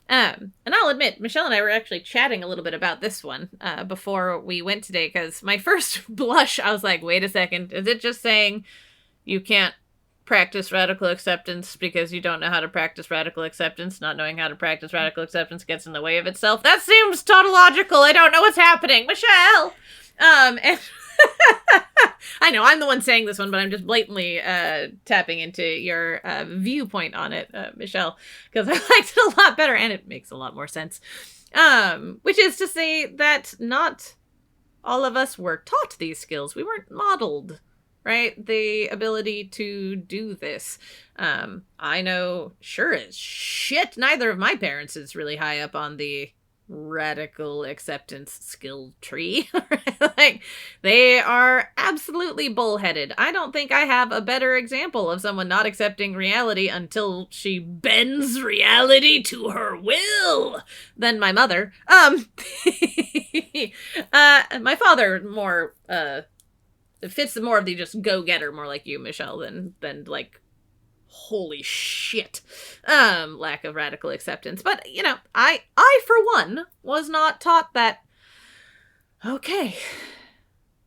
And I'll admit, Michelle and I were actually chatting a little bit about this one before we went today, because my first blush, I was like, wait a second, is it just saying you can't practice radical acceptance because you don't know how to practice radical acceptance? Not knowing how to practice radical acceptance gets in the way of itself. That seems tautological. I don't know what's happening. Michelle! And I know I'm the one saying this one, but I'm just blatantly tapping into your viewpoint on it, Michelle, because I liked it a lot better and it makes a lot more sense. Which is to say that not all of us were taught these skills. We weren't modeled, right? The ability to do this. I know, sure as shit, neither of my parents is really high up on the radical acceptance skill tree. Like, they are absolutely bullheaded. I don't think I have a better example of someone not accepting reality until she bends reality to her will than my mother. My father more fits more of the just go-getter, more like you, Michelle, than like holy shit lack of radical acceptance. But I for one was not taught that, okay,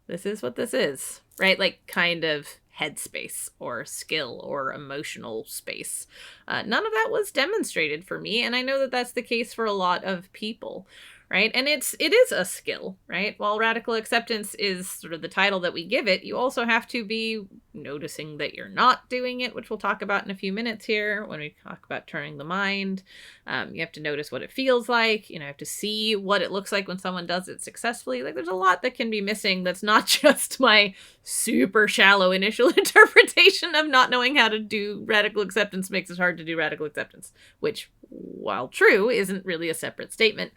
this is what this is, right? Like, kind of headspace or skill or emotional space. None of that was demonstrated for me, and I know that that's the case for a lot of people, right? And it is a skill, right? While radical acceptance is sort of the title that we give it, you also have to be noticing that you're not doing it, which we'll talk about in a few minutes here when we talk about turning the mind. You have to notice what it feels like. You have to see what it looks like when someone does it successfully. Like, there's a lot that can be missing that's not just my super shallow initial interpretation of not knowing how to do radical acceptance makes it hard to do radical acceptance, which, while true, isn't really a separate statement.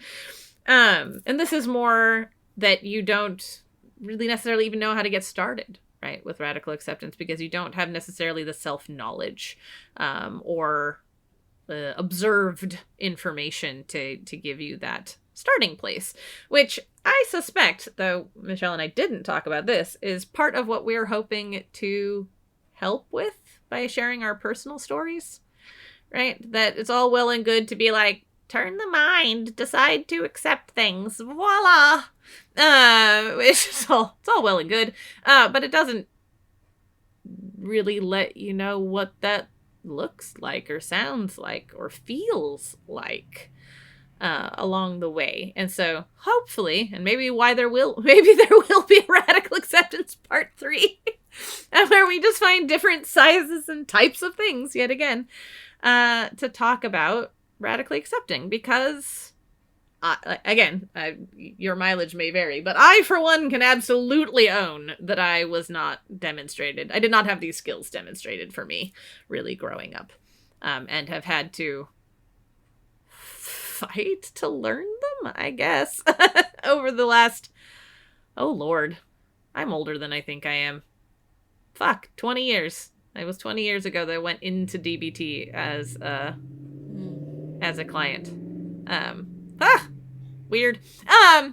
And this is more that you don't really necessarily even know how to get started, right, with radical acceptance, because you don't have necessarily the self-knowledge or observed information to give you that starting place, which I suspect, though Michelle and I didn't talk about this, is part of what we're hoping to help with by sharing our personal stories, right? That it's all well and good to be like, turn the mind, decide to accept things, voila! It's all well and good, but it doesn't really let you know what that looks like or sounds like or feels like along the way. And so hopefully, and maybe there will be a radical acceptance part 3 where we just find different sizes and types of things yet again to talk about radically accepting, because your mileage may vary, but I for one can absolutely own that I was not demonstrated. I did not have these skills demonstrated for me really growing up, and have had to fight to learn them, I guess, over the last, oh Lord, I'm older than I think I am. 20 years. It was 20 years ago that I went into DBT as a client. Weird.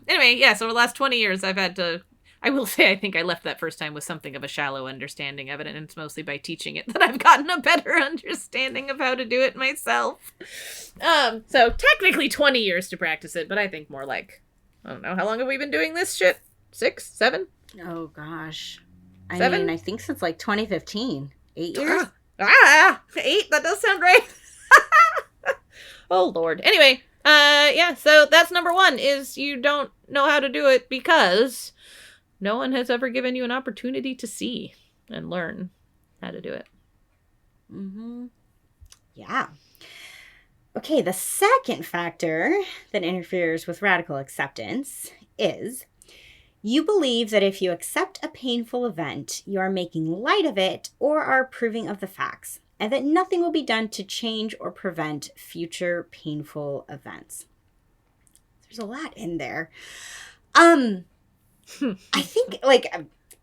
Anyway, yeah, so over the last 20 years I've had to, I will say, I think I left that first time with something of a shallow understanding of it, and it's mostly by teaching it that I've gotten a better understanding of how to do it myself. So technically 20 years to practice it, but I think more like, I don't know, how long have we been doing this shit? 6? 7? Oh gosh. 7? I mean, I think since like 2015. 8 years? 8? That does sound right. Oh Lord. Anyway, yeah, so that's number 1, is you don't know how to do it because no one has ever given you an opportunity to see and learn how to do it. Mm-hmm. Yeah. Okay, the second factor that interferes with radical acceptance is you believe that if you accept a painful event, you are making light of it or are approving of the facts, and that nothing will be done to change or prevent future painful events. There's a lot in there. I think, like,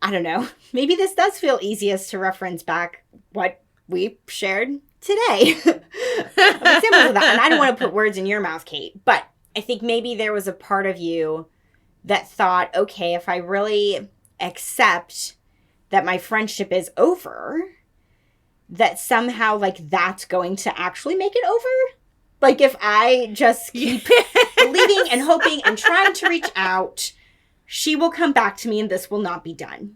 I don't know, maybe this does feel easiest to reference back what we shared today. Examples of that. And I don't want to put words in your mouth, Kate, but I think maybe there was a part of you that thought, okay, if I really accept that my friendship is over, that somehow, like, that's going to actually make it over. Like, if I just keep believing and hoping and trying to reach out, she will come back to me and this will not be done.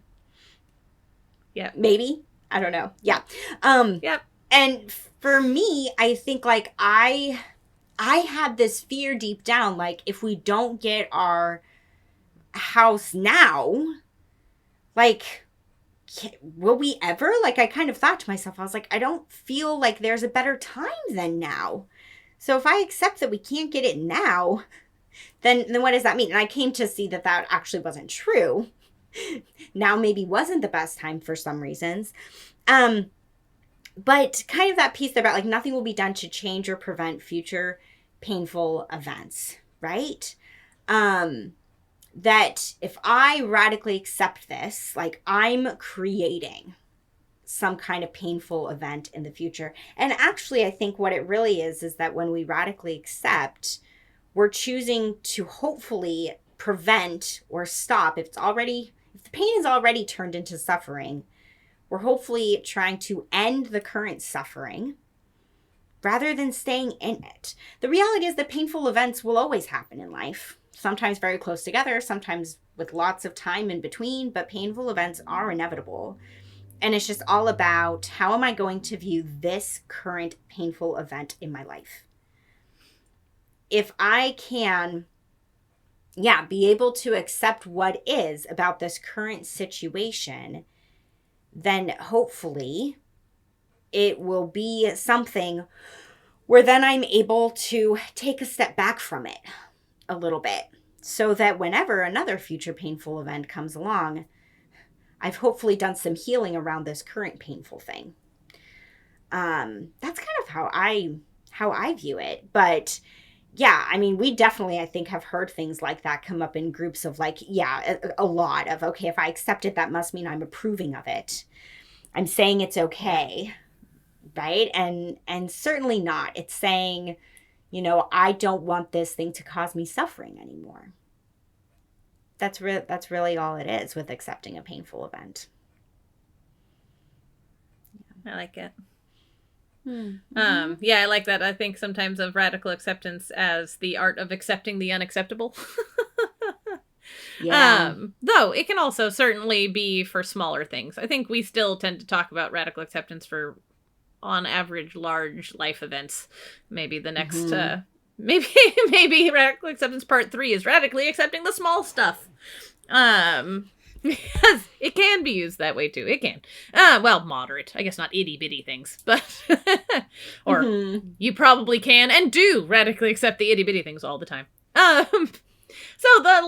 Yeah. Maybe. I don't know. Yeah. Yep. And for me, I think, like, I had this fear deep down, like, if we don't get our house now, like, will we ever? Like, I kind of thought to myself, I was like, I don't feel like there's a better time than now. So if I accept that we can't get it now, then what does that mean? And I came to see that that actually wasn't true. Now maybe wasn't the best time for some reasons. But kind of that piece about, like, nothing will be done to change or prevent future painful events, right? That if I radically accept this, like, I'm creating some kind of painful event in the future. And actually, I think what it really is that when we radically accept, we're choosing to hopefully prevent or stop. If the pain is already turned into suffering, we're hopefully trying to end the current suffering rather than staying in it. The reality is that painful events will always happen in life, sometimes very close together, sometimes with lots of time in between, but painful events are inevitable. And it's just all about, how am I going to view this current painful event in my life? If I can, be able to accept what is about this current situation, then hopefully it will be something where then I'm able to take a step back from it a little bit, so that whenever another future painful event comes along, I've hopefully done some healing around this current painful thing. That's kind of how I view it. But yeah, I mean, we definitely, I think, have heard things like that come up in groups of, like, a lot of, okay, if I accept it, that must mean I'm approving of it. I'm saying it's okay, right? And certainly not. It's saying, I don't want this thing to cause me suffering anymore. That's really all it is with accepting a painful event. I like it. Mm-hmm. I like that. I think sometimes of radical acceptance as the art of accepting the unacceptable. Yeah. Though it can also certainly be for smaller things. I think we still tend to talk about radical acceptance for, on average, large life events. Maybe the next, maybe radical acceptance part 3 is radically accepting the small stuff. Because it can be used that way too. It can. Moderate. I guess not itty bitty things, but or you probably can and do radically accept the itty bitty things all the time. So the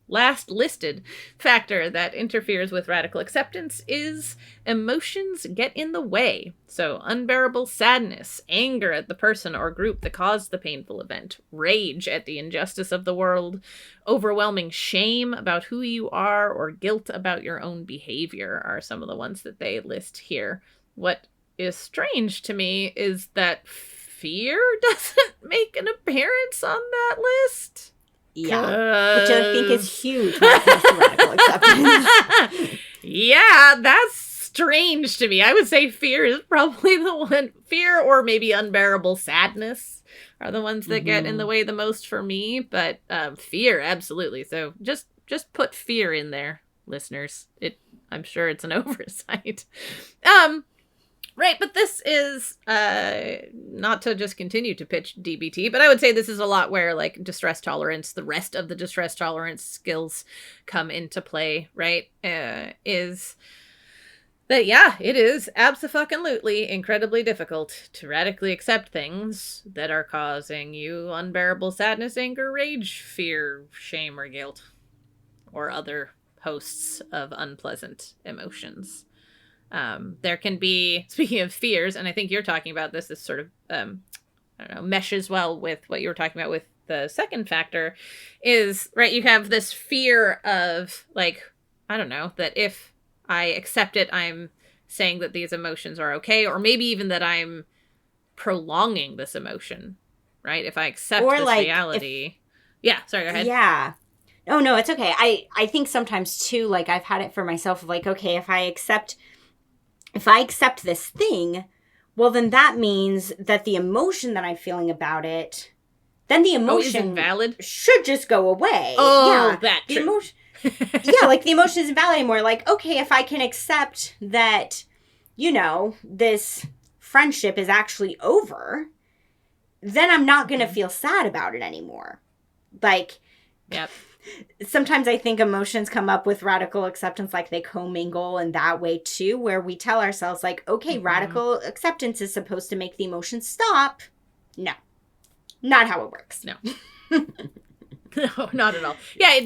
last listed factor that interferes with radical acceptance is emotions get in the way. So unbearable sadness, anger at the person or group that caused the painful event, rage at the injustice of the world, overwhelming shame about who you are, or guilt about your own behavior are some of the ones that they list here. What is strange to me is that fear doesn't make an appearance on that list. Yeah, which I think is huge when it comes to radical acceptance. Yeah, that's strange to me. I would say fear is probably the one. Fear or maybe unbearable sadness are the ones that get in the way the most for me. But fear, absolutely. So just put fear in there, listeners. I'm sure it's an oversight. Right, but this is, not to just continue to pitch DBT, but I would say this is a lot where, like, distress tolerance, the rest of the distress tolerance skills come into play, right? Is But yeah, it is abso-fucking-lutely incredibly difficult to radically accept things that are causing you unbearable sadness, anger, rage, fear, shame, or guilt, or other hosts of unpleasant emotions. There can be, speaking of fears, and I think you're talking about this sort of, I don't know, meshes well with what you were talking about with the second factor, is, right, you have this fear of, like, I don't know, that if I accept it, I'm saying that these emotions are okay, or maybe even that I'm prolonging this emotion, right? If I accept Or this like reality. Yeah, sorry, go ahead. Yeah. Oh no, it's okay. I think sometimes too, like I've had it for myself of like, okay, if I accept this thing, well then that means that the emotion that I'm feeling about it, then the Is emotion invalid? should just go away. Oh, Yeah. that The true. emotion Yeah, like the emotion isn't valid anymore. Like, okay, if I can accept that, this friendship is actually over, then I'm not going to feel sad about it anymore. Like, Yep. Sometimes I think emotions come up with radical acceptance, like they commingle in that way too, where we tell ourselves, like, okay, radical acceptance is supposed to make the emotion stop. No, not how it works. No. No, not at all. Yeah, it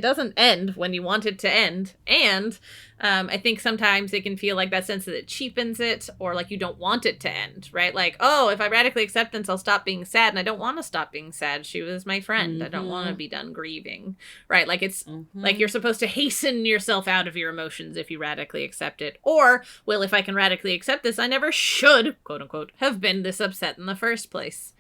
doesn't end when you want it to end. And I think sometimes it can feel like that sense that it cheapens it, or like you don't want it to end, right? Like, oh, if I radically accept this, I'll stop being sad, and I don't want to stop being sad. She was my friend. I don't want to be done grieving, right? Like it's like you're supposed to hasten yourself out of your emotions if you radically accept it. Or, well, if I can radically accept this, I never should, quote unquote, have been this upset in the first place.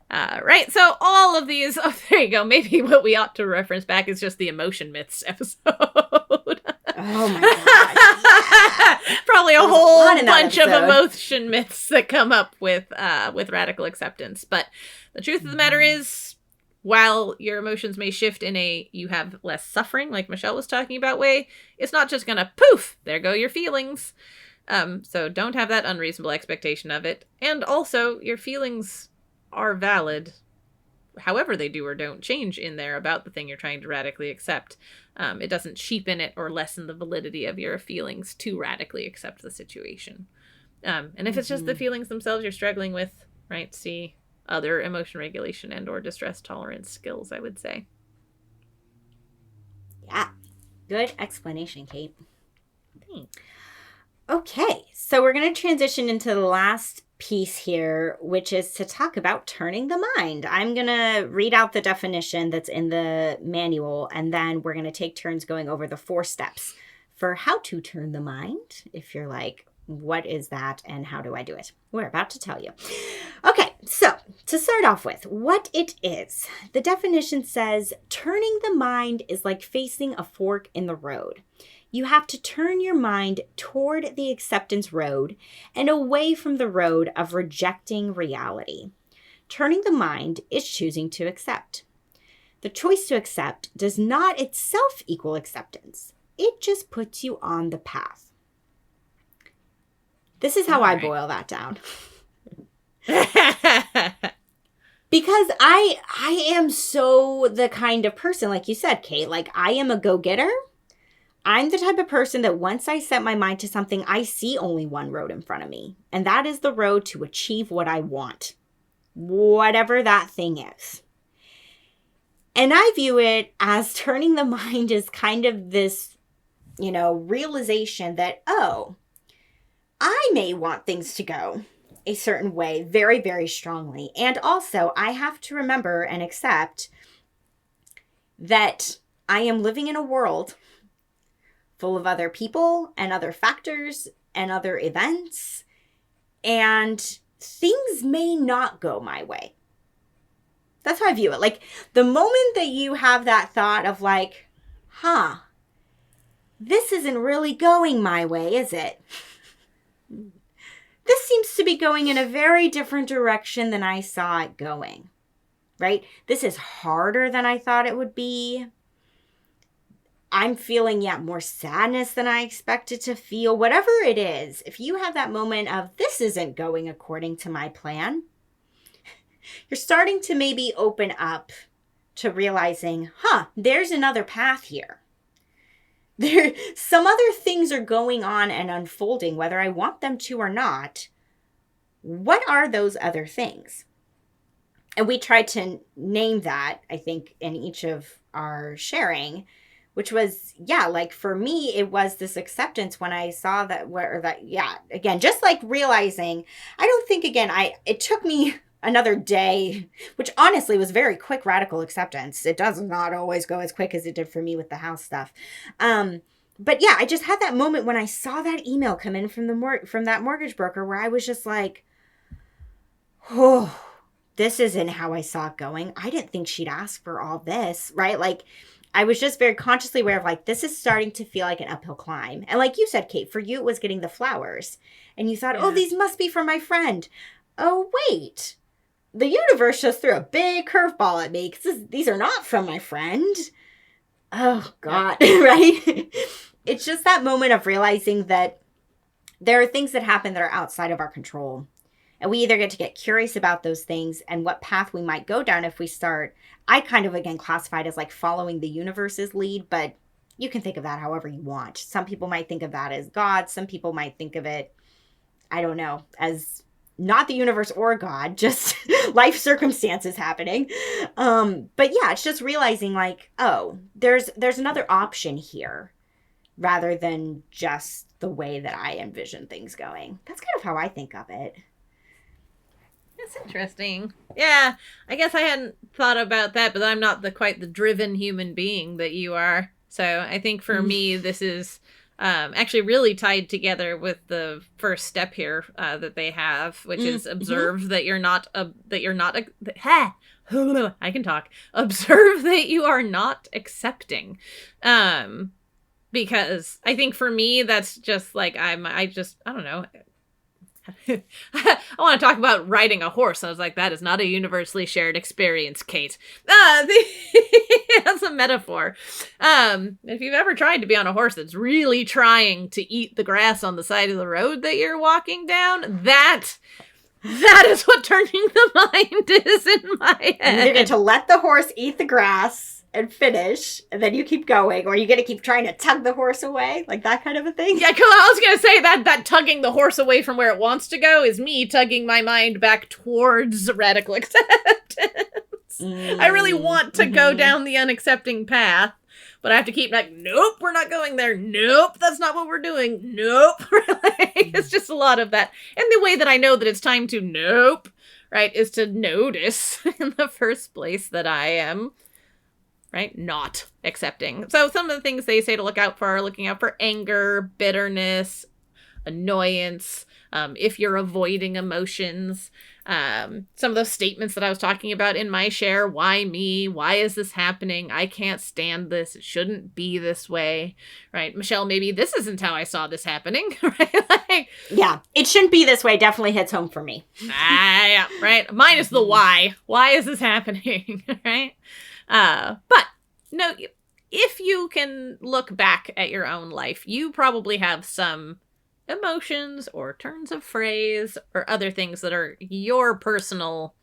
Right, so all of these, oh, there you go, maybe what we ought to reference back is just the emotion myths episode. Oh my god. Yeah. Probably a There's whole lot in that bunch of episode. emotion myths that come up with radical acceptance. But the truth of the matter is, while your emotions may shift in you have less suffering, like Michelle was talking about way, it's not just gonna poof, there go your feelings. So don't have that unreasonable expectation of it. And also, your feelings are valid, however they do or don't change in there about the thing you're trying to radically accept. It doesn't cheapen it or lessen the validity of your feelings to radically accept the situation. And if it's just the feelings themselves you're struggling with, right, see other emotion regulation and or distress tolerance skills, I would say. Yeah. Good explanation, Kate. Thanks. Okay, so we're going to transition into the last piece here, which is to talk about turning the mind. I'm going to read out the definition that's in the manual, and then we're going to take turns going over the 4 steps for how to turn the mind. If you're like, what is that and how do I do it? We're about to tell you. Okay, so to start off with, what it is. The definition says, turning the mind is like facing a fork in the road. You have to turn your mind toward the acceptance road and away from the road of rejecting reality. Turning the mind is choosing to accept. The choice to accept does not itself equal acceptance. It just puts you on the path. This is how I boil that down. Because I am so the kind of person, like you said, Kate, like I am a go-getter. I'm the type of person that once I set my mind to something, I see only one road in front of me. And that is the road to achieve what I want. Whatever that thing is. And I view it as turning the mind as kind of this, realization that, oh, I may want things to go a certain way very, very strongly. And also, I have to remember and accept that I am living in a world full of other people and other factors and other events, and things may not go my way. That's how I view it. Like, the moment that you have that thought of like, this isn't really going my way, is it? This seems to be going in a very different direction than I saw it going, right? This is harder than I thought it would be. I'm feeling, more sadness than I expected to feel. Whatever it is, if you have that moment of this isn't going according to my plan, you're starting to maybe open up to realizing, there's another path here. some other things are going on and unfolding, whether I want them to or not. What are those other things? And we tried to name that, I think, in each of our sharing, which was, like for me, it was this acceptance when I saw again, just like realizing, I don't think, again, it took me another day, which honestly was very quick radical acceptance. It does not always go as quick as it did for me with the house stuff. But I just had that moment when I saw that email come in from that mortgage broker where I was just like, oh, this isn't how I saw it going. I didn't think she'd ask for all this, right? Like, I was just very consciously aware of like, this is starting to feel like an uphill climb. And like you said, Kate, for you, it was getting the flowers. And you thought, oh, these must be for my friend. Oh, wait. The universe just threw a big curveball at me because these are not from my friend. Oh, God, right? It's just that moment of realizing that there are things that happen that are outside of our control. And we either get to get curious about those things and what path we might go down if we start. I kind of, again, classified as like following the universe's lead, but you can think of that however you want. Some people might think of that as God. Some people might think of it, I don't know, as not the universe or God, just life circumstances happening. But it's just realizing like, oh, there's another option here rather than just the way that I envision things going. That's kind of how I think of it. That's interesting. Yeah, I guess I hadn't thought about that, but I'm not quite the driven human being that you are. So I think for me, this is actually really tied together with the first step here that they have, which is observe that you're not I can talk. Observe that you are not accepting. Because I think for me, that's just like, I don't know. I want to talk about riding a horse. I was like, that is not a universally shared experience, Kate. That's a metaphor. If you've ever tried to be on a horse that's really trying to eat the grass on the side of the road that you're walking down, that is what turning the mind is in my head. You get to let the horse eat the grass and finish, and then you keep going, or you get to keep trying to tug the horse away, like that kind of a thing. Yeah, I was gonna say that tugging the horse away from where it wants to go is me tugging my mind back towards radical acceptance. I really want to go down the unaccepting path, but I have to keep like, nope, we're not going there. Nope, that's not what we're doing. Nope. It's just a lot of that. And the way that I know that it's time to nope, right, is to notice in the first place that I am right? Not accepting. So some of the things they say to look out for are looking out for anger, bitterness, annoyance, if you're avoiding emotions. Some of those statements that I was talking about in my share, why me? Why is this happening? I can't stand this. It shouldn't be this way, right? Michelle, maybe this isn't how I saw this happening, right? Yeah, it shouldn't be this way definitely hits home for me. Yeah, right? Mine is the why. Why is this happening, right? But no, if you can look back at your own life, you probably have some emotions or turns of phrase or other things that are your personal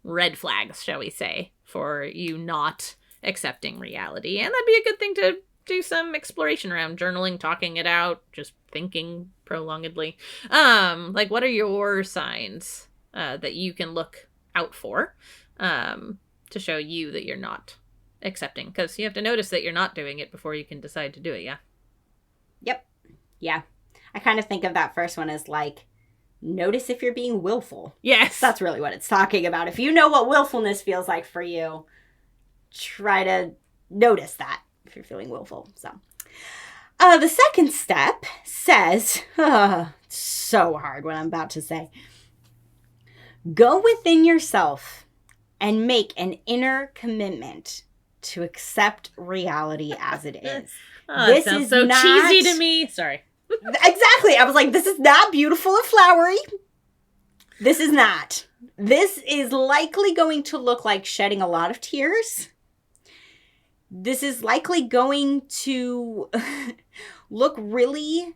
red flags, shall we say, for you not accepting reality. And that'd be a good thing to do some exploration around, journaling, talking it out, just thinking prolongedly. Like, what are your signs that you can look out for to show you that you're not accepting? Because you have to notice that you're not doing it before you can decide to do it, yeah? Yep. Yeah. I kind of think of that first one as like, notice if you're being willful. Yes. That's really what it's talking about. If you know what willfulness feels like for you, try to notice that if you're feeling willful. So, the second step says, it's so hard what I'm about to say. Go within yourself and make an inner commitment to accept reality as it is. This sounds so cheesy to me. Sorry. Exactly. I was like, this is not beautiful or flowery. This is not. This is likely going to look like shedding a lot of tears. This is likely going to look really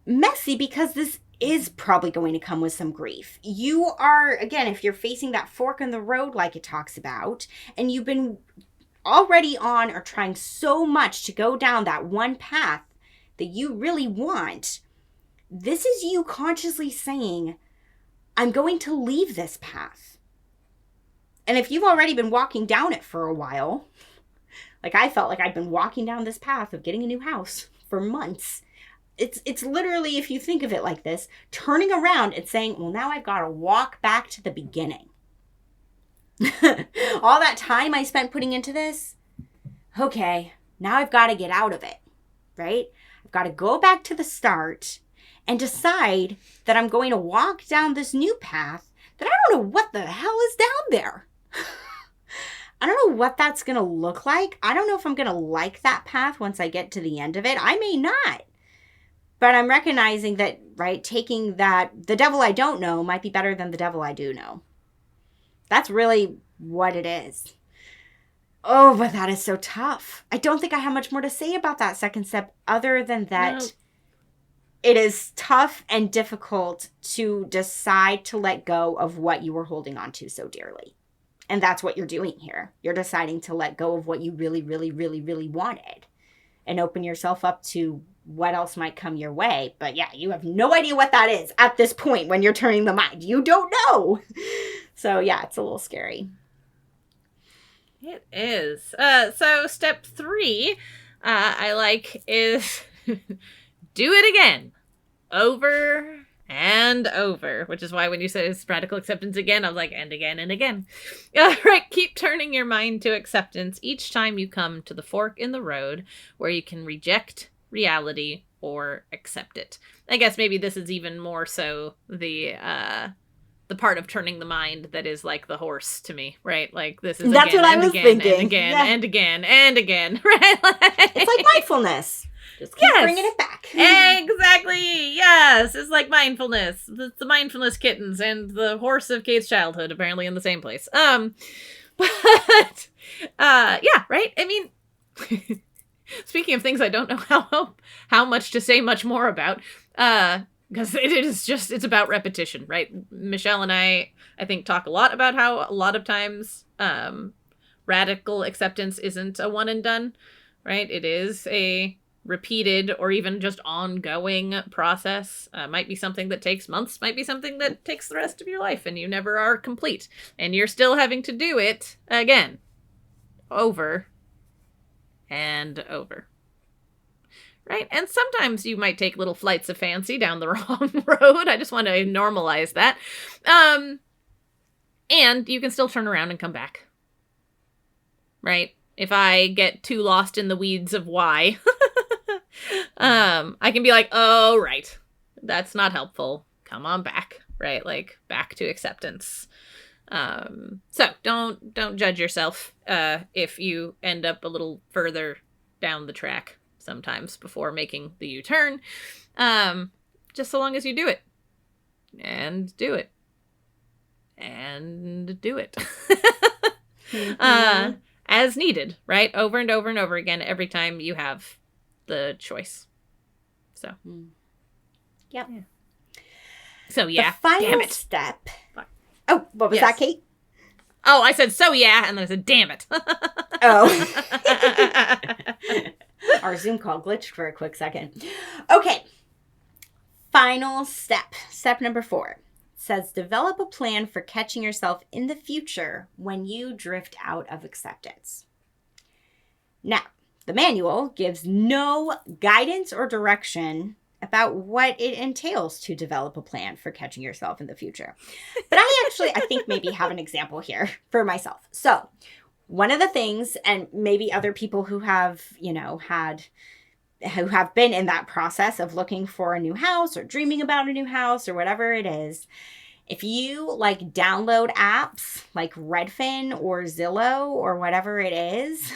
messy because this is probably going to come with some grief. You are, again, if you're facing that fork in the road like it talks about, and you've been already on or trying so much to go down that one path that you really want, this is you consciously saying, I'm going to leave this path. And if you've already been walking down it for a while, like I felt like I'd been walking down this path of getting a new house for months. It's literally, if you think of it like this, turning around and saying, well, now I've got to walk back to the beginning. All that time I spent putting into this, okay, now I've got to get out of it, right? I've got to go back to the start and decide that I'm going to walk down this new path that I don't know what the hell is down there. I don't know what that's going to look like. I don't know if I'm going to like that path once I get to the end of it. I may not. But I'm recognizing that, right, taking that, the devil I don't know might be better than the devil I do know. That's really what it is. Oh, but that is so tough. I don't think I have much more to say about that second step other than that No. It is tough and difficult to decide to let go of what you were holding on to so dearly. And that's what you're doing here. You're deciding to let go of what you really, really, really, really wanted and open yourself up to what else might come your way. But yeah, you have no idea what that is at this point when you're turning the mind. You don't know. So yeah, it's a little scary. It is. So step 3, I like is do it again. Over and over, which is why when you said it's radical acceptance again, I was like, and again and again. Right. Keep turning your mind to acceptance each time you come to the fork in the road where you can reject reality or accept it. I guess maybe this is even more so the part of turning the mind that is like the horse to me, right? Like this is That's again what I and was again thinking. and again Yeah. and again and again, right? It's like mindfulness. Just keep bringing it back. Exactly. Yes. It's like mindfulness. It's the mindfulness kittens and the horse of Kate's childhood apparently in the same place. But yeah, right? I mean, speaking of things I don't know how much to say much more about, because it is just, it's about repetition, right? Michelle and I think, talk a lot about how a lot of times radical acceptance isn't a one and done, right? It is a repeated or even just ongoing process. Might be something that takes months, might be something that takes the rest of your life, and you never are complete. And you're still having to do it again, over and over. Right? And sometimes you might take little flights of fancy down the wrong road. I just want to normalize that. And you can still turn around and come back. Right? If I get too lost in the weeds of why, I can be like, oh, right. That's not helpful. Come on back. Right? Like, back to acceptance. So don't judge yourself if you end up a little further down the track sometimes before making the U-turn. Just so long as you do it. And do it. And do it. Mm-hmm. As needed, right? Over and over and over again every time you have the choice. So. Yep. Yeah. So yeah. The final damn it. step. Oh, what was Yes. that, Kate? Oh, I said so yeah, and then I said damn it. Oh. Our Zoom call glitched for a quick second. Okay. Final step. Step number 4. Says develop a plan for catching yourself in the future when you drift out of acceptance. Now, the manual gives no guidance or direction about what it entails to develop a plan for catching yourself in the future. But I think maybe have an example here for myself. So one of the things, and maybe other people who have, who have been in that process of looking for a new house or dreaming about a new house or whatever it is, if you like download apps like Redfin or Zillow or whatever it is,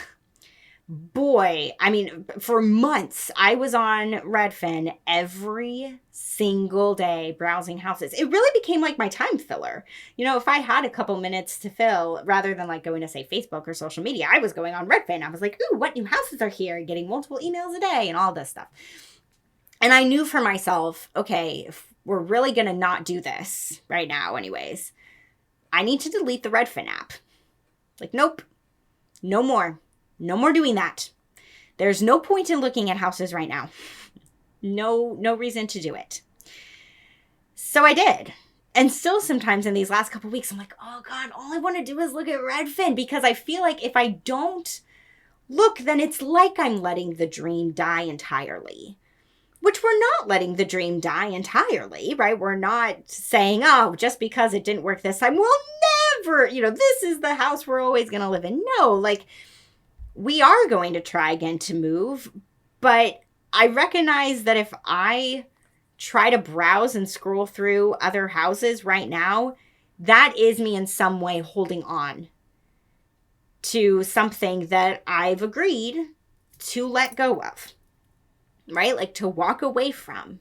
boy, I mean, for months, I was on Redfin every single day browsing houses. It really became like my time filler. If I had a couple minutes to fill, rather than like going to, say, Facebook or social media, I was going on Redfin. I was like, ooh, what new houses are here? Getting multiple emails a day and all this stuff. And I knew for myself, okay, if we're really going to not do this right now anyways, I need to delete the Redfin app. Like, nope, no more. No more doing that. There's no point in looking at houses right now. No reason to do it. So I did. And still sometimes in these last couple weeks, I'm like, oh God, all I want to do is look at Redfin, because I feel like if I don't look, then it's like I'm letting the dream die entirely. Which we're not letting the dream die entirely, right? We're not saying, oh, just because it didn't work this time, we'll never, this is the house we're always going to live in. No, like, we are going to try again to move, but I recognize that if I try to browse and scroll through other houses right now, that is me in some way holding on to something that I've agreed to let go of, right? Like to walk away from.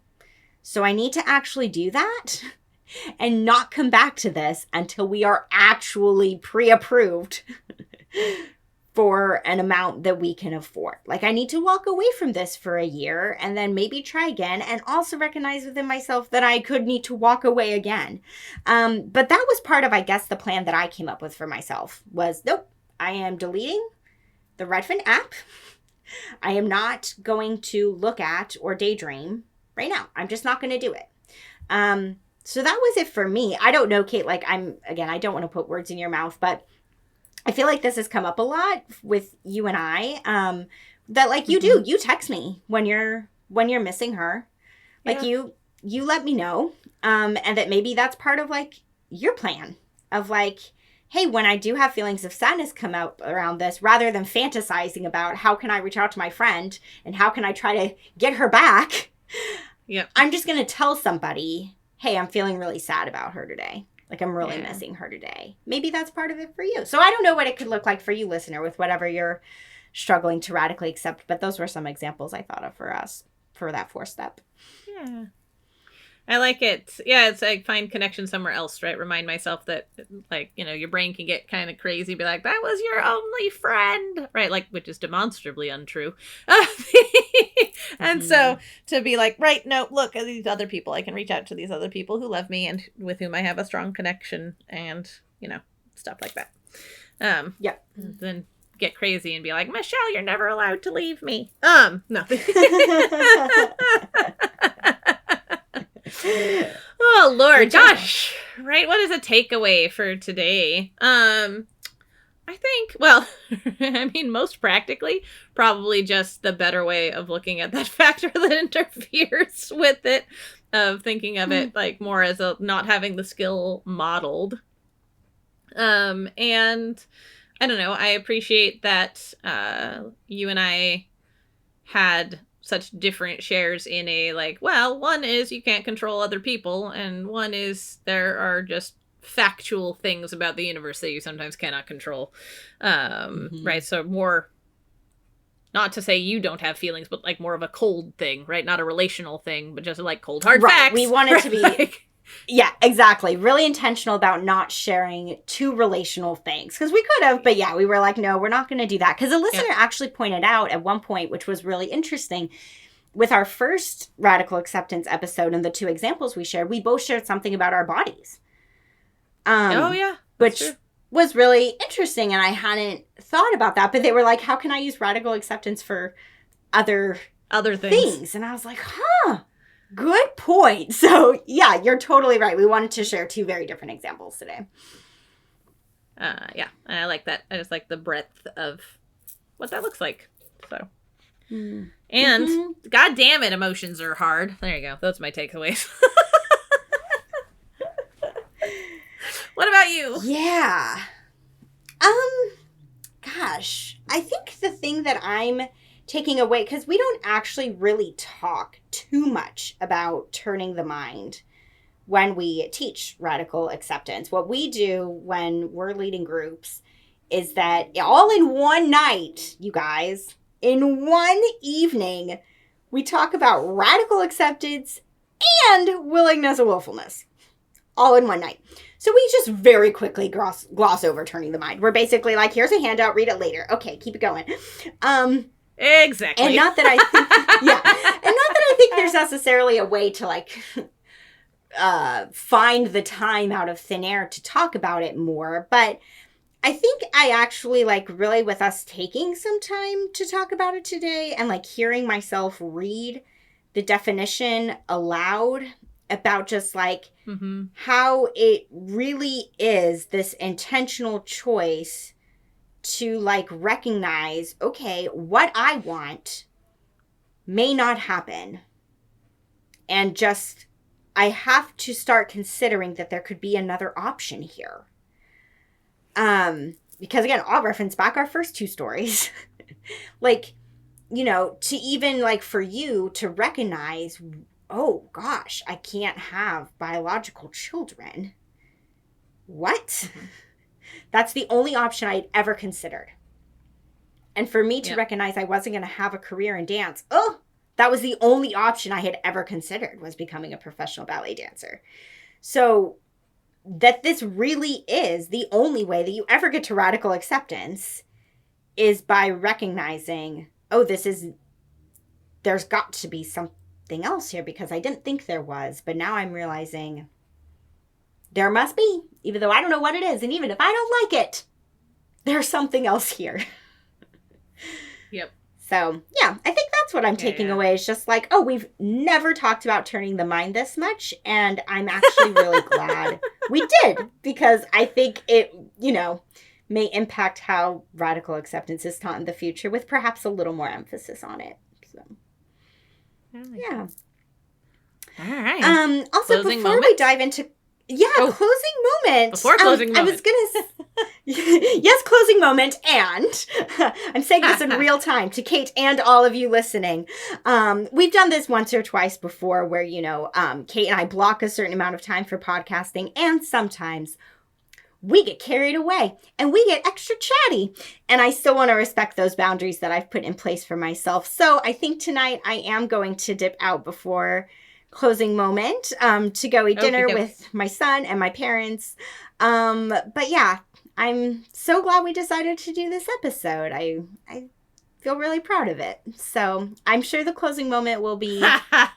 So I need to actually do that and not come back to this until we are actually pre-approved for an amount that we can afford. Like I need to walk away from this for a year and then maybe try again, and also recognize within myself that I could need to walk away again. But that was part of, I guess, the plan that I came up with for myself was, nope, I am deleting the Redfin app. I am not going to look at or daydream right now. I'm just not going to do it. So that was it for me. I don't know, Kate, like I don't want to put words in your mouth, but I feel like this has come up a lot with you and I, that like you do, you text me when you're missing her. Like you let me know. And that maybe that's part of like your plan of like, hey, when I do have feelings of sadness come out around this, rather than fantasizing about how can I reach out to my friend and how can I try to get her back, I'm just going to tell somebody, hey, I'm feeling really sad about her today. Like, I'm really missing her today. Maybe that's part of it for you. So I don't know what it could look like for you, listener, with whatever you're struggling to radically accept. But those were some examples I thought of for us for that 4th step. Yeah. I like it. Yeah, it's like find connection somewhere else, right? Remind myself that, like, your brain can get kind of crazy, be like, that was your only friend, right? Like, which is demonstrably untrue. And so to be like, right, no, look at these other people. I can reach out to these other people who love me and with whom I have a strong connection and, stuff like that. Then get crazy and be like, Michelle, you're never allowed to leave me. No. Oh Lord, gosh, right? What is a takeaway for today? I think, well, I mean, most practically, probably just the better way of looking at that factor that interferes with it, of thinking of it like more as a not having the skill modeled. And I don't know, I appreciate that you and I had such different shares in a like, well, one is you can't control other people, and one is there are just factual things about the universe that you sometimes cannot control. Right? So more, not to say you don't have feelings, but like more of a cold thing, right? Not a relational thing, but just like cold hard facts. We wanted to be yeah, exactly. Really intentional about not sharing too relational things. Because we could have, but yeah, we were like, no, we're not going to do that. Because a listener actually pointed out at one point, which was really interesting, with our first radical acceptance episode and the 2 examples we shared, we both shared something about our bodies. Which was really interesting. And I hadn't thought about that. But they were like, how can I use radical acceptance for other things? And I was like, good point. So, yeah, you're totally right. We wanted to share 2 very different examples today. Yeah, and I like that. I just like the breadth of what that looks like. So, and God damn it, emotions are hard. There you go. Those are my takeaways. What about you? Yeah. Gosh, I think the thing that I'm taking away, because we don't actually really talk too much about turning the mind when we teach radical acceptance. What we do when we're leading groups is that all in one night, you guys, in one evening, we talk about radical acceptance and willingness and willfulness. All in one night. So we just very quickly gloss over turning the mind. We're basically like, here's a handout, read it later. Okay, keep it going. Exactly. And not that I think, and not that I think there's necessarily a way to like find the time out of thin air to talk about it more, but I think I actually, like, really, with us taking some time to talk about it today and, like, hearing myself read the definition aloud about just, like, how it really is this intentional choice to, like, recognize, okay, what I want may not happen. And just, I have to start considering that there could be another option here. Because again, I'll reference back our first two stories. Like, you know, to even, like, for you to recognize, oh gosh, I can't have biological children. What? That's the only option I'd ever considered. And for me to recognize I wasn't going to have a career in dance, that was the only option I had ever considered, was becoming a professional ballet dancer. So that this really is the only way that you ever get to radical acceptance is by recognizing, there's got to be something else here, because I didn't think there was, but now I'm realizing there must be, even though I don't know what it is. And even if I don't like it, there's something else here. Yep. So, yeah, I think that's what I'm taking away. Is just like, we've never talked about turning the mind this much. And I'm actually really glad we did, because I think it, you know, may impact how radical acceptance is taught in the future, with perhaps a little more emphasis on it. So, yeah. All right. Also, closing before moment? we dive into... Yeah, closing moment. Before closing moment. I was going to... Yes, closing moment. And I'm saying this in real time to Kate and all of you listening. We've done this once or twice before where, you know, Kate and I block a certain amount of time for podcasting. And sometimes we get carried away and we get extra chatty. And I still want to respect those boundaries that I've put in place for myself. So I think tonight I am going to dip out before... closing moment to go eat dinner with my son and my parents. But yeah, I'm so glad we decided to do this episode. I feel really proud of it. So I'm sure the closing moment will be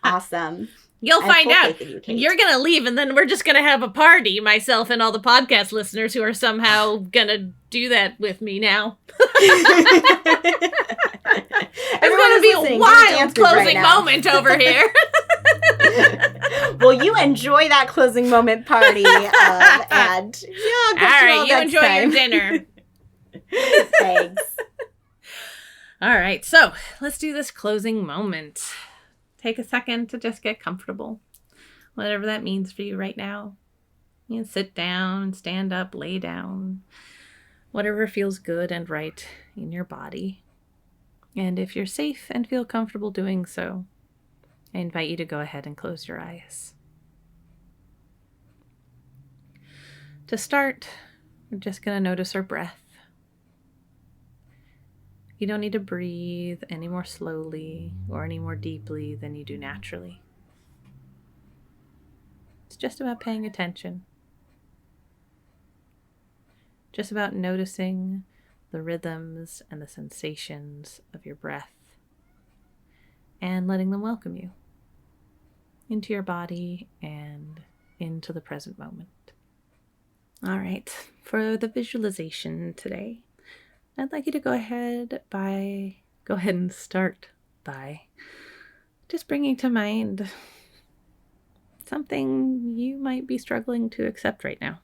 awesome. You'll find out. You're going to leave, and then we're just going to have a party, myself and all the podcast listeners who are somehow going to do that with me now. It's going to be a wild closing moment over here. Well, you enjoy that closing moment party. And all right, you enjoy your dinner. Thanks. All right, so let's do this closing moment. Take a second to just get comfortable. Whatever that means for you right now. You can sit down, stand up, lay down. Whatever feels good and right in your body. And if you're safe and feel comfortable doing so, I invite you to go ahead and close your eyes. To start, we're just going to notice our breath. You don't need to breathe any more slowly or any more deeply than you do naturally. It's just about paying attention. Just about noticing the rhythms and the sensations of your breath and letting them welcome you into your body and into the present moment. All right, for the visualization today, I'd like you to go ahead and start by just bringing to mind something you might be struggling to accept right now.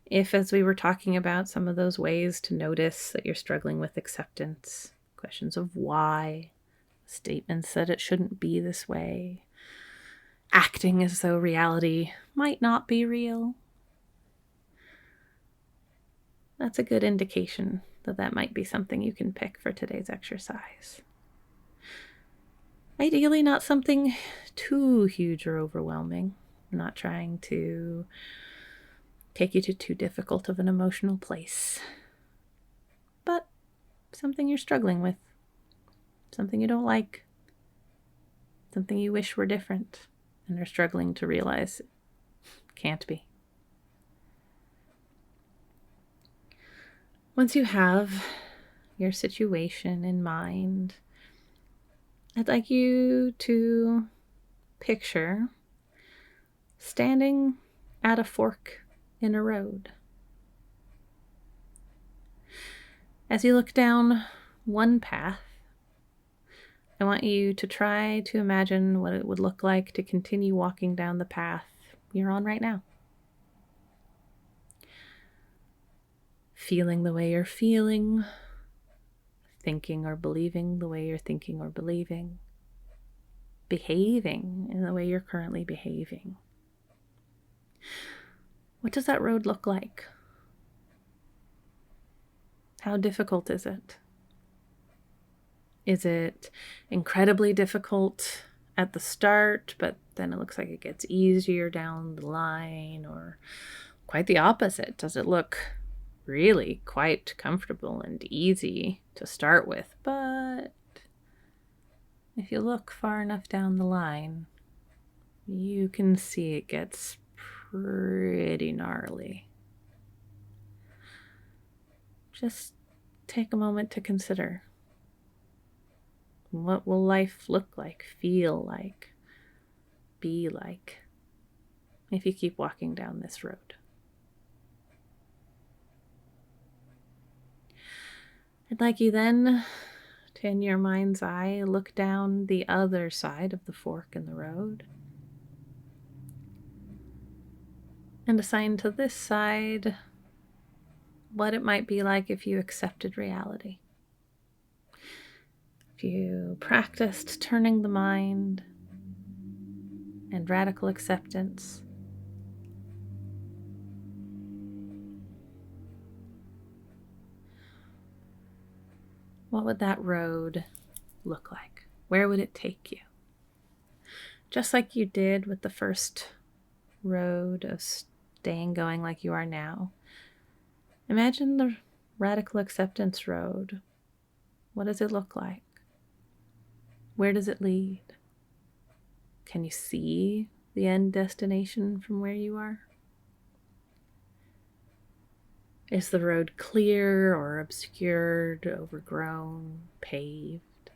If, as we were talking about, some of those ways to notice that you're struggling with acceptance, questions of why, statements that it shouldn't be this way, acting as though reality might not be real, that's a good indication that that might be something you can pick for today's exercise. Ideally, not something too huge or overwhelming. I'm not trying to take you to too difficult of an emotional place. But something you're struggling with. Something you don't like. Something you wish were different. And are struggling to realize it can't be. Once you have your situation in mind, I'd like you to picture standing at a fork in a road. As you look down one path, I want you to try to imagine what it would look like to continue walking down the path you're on right now. Feeling the way you're feeling, thinking or believing the way you're thinking or believing, behaving in the way you're currently behaving. What does that road look like? How difficult is it? Is it incredibly difficult at the start, but then it looks like it gets easier down the line, or quite the opposite? Does it look really quite comfortable and easy to start with, but if you look far enough down the line, you can see it gets pretty gnarly. Just take a moment to consider, what will life look like, feel like, be like, if you keep walking down this road? I'd like you then to, in your mind's eye, look down the other side of the fork in the road and assign to this side what it might be like if you accepted reality. If you practiced turning the mind and radical acceptance, what would that road look like? Where would it take you? Just like you did with the first road of staying going like you are now, imagine the radical acceptance road. What does it look like? Where does it lead? Can you see the end destination from where you are? Is the road clear or obscured, overgrown, paved?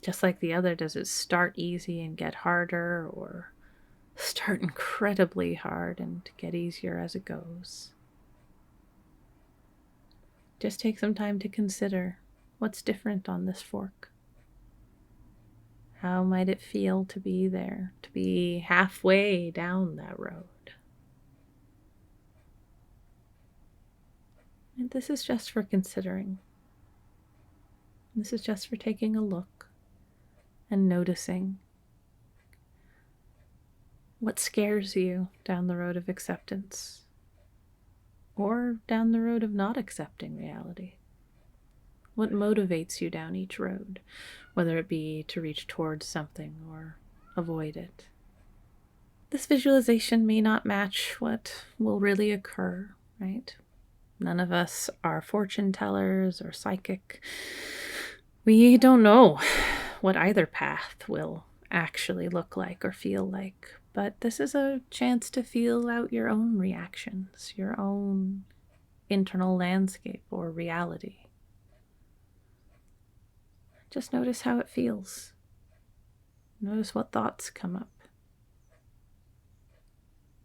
Just like the other, does it start easy and get harder, or start incredibly hard and get easier as it goes? Just take some time to consider what's different on this fork. How might it feel to be there, to be halfway down that road? And this is just for considering. This is just for taking a look and noticing what scares you down the road of acceptance, or down the road of not accepting reality. What motivates you down each road, whether it be to reach towards something or avoid it. This visualization may not match what will really occur, right? None of us are fortune tellers or psychic. We don't know what either path will actually look like or feel like, but this is a chance to feel out your own reactions, your own internal landscape or reality. Just notice how it feels. Notice what thoughts come up.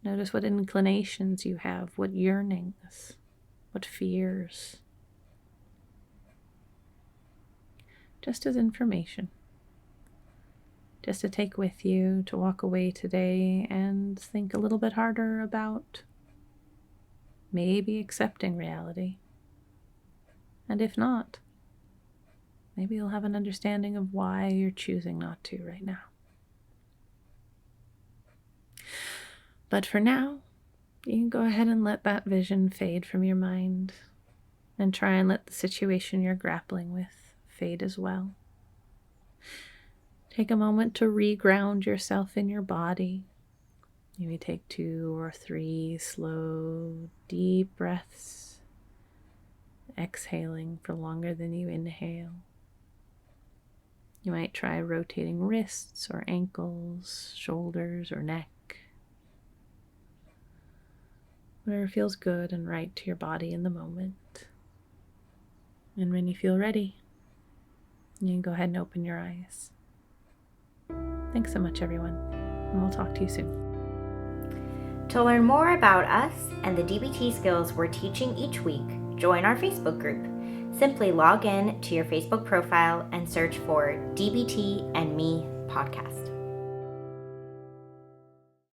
Notice what inclinations you have, what yearnings, what fears. Just as information. Just to take with you, to walk away today and think a little bit harder about maybe accepting reality. And if not, maybe you'll have an understanding of why you're choosing not to right now. But for now, you can go ahead and let that vision fade from your mind and try and let the situation you're grappling with fade as well. Take a moment to reground yourself in your body. Maybe take 2 or 3 slow, deep breaths, exhaling for longer than you inhale. You might try rotating wrists or ankles, shoulders or neck. Whatever feels good and right to your body in the moment. And when you feel ready, you can go ahead and open your eyes. Thanks so much, everyone, and we'll talk to you soon. To learn more about us and the DBT skills we're teaching each week, join our Facebook group. Simply log in to your Facebook profile and search for DBT and Me podcast.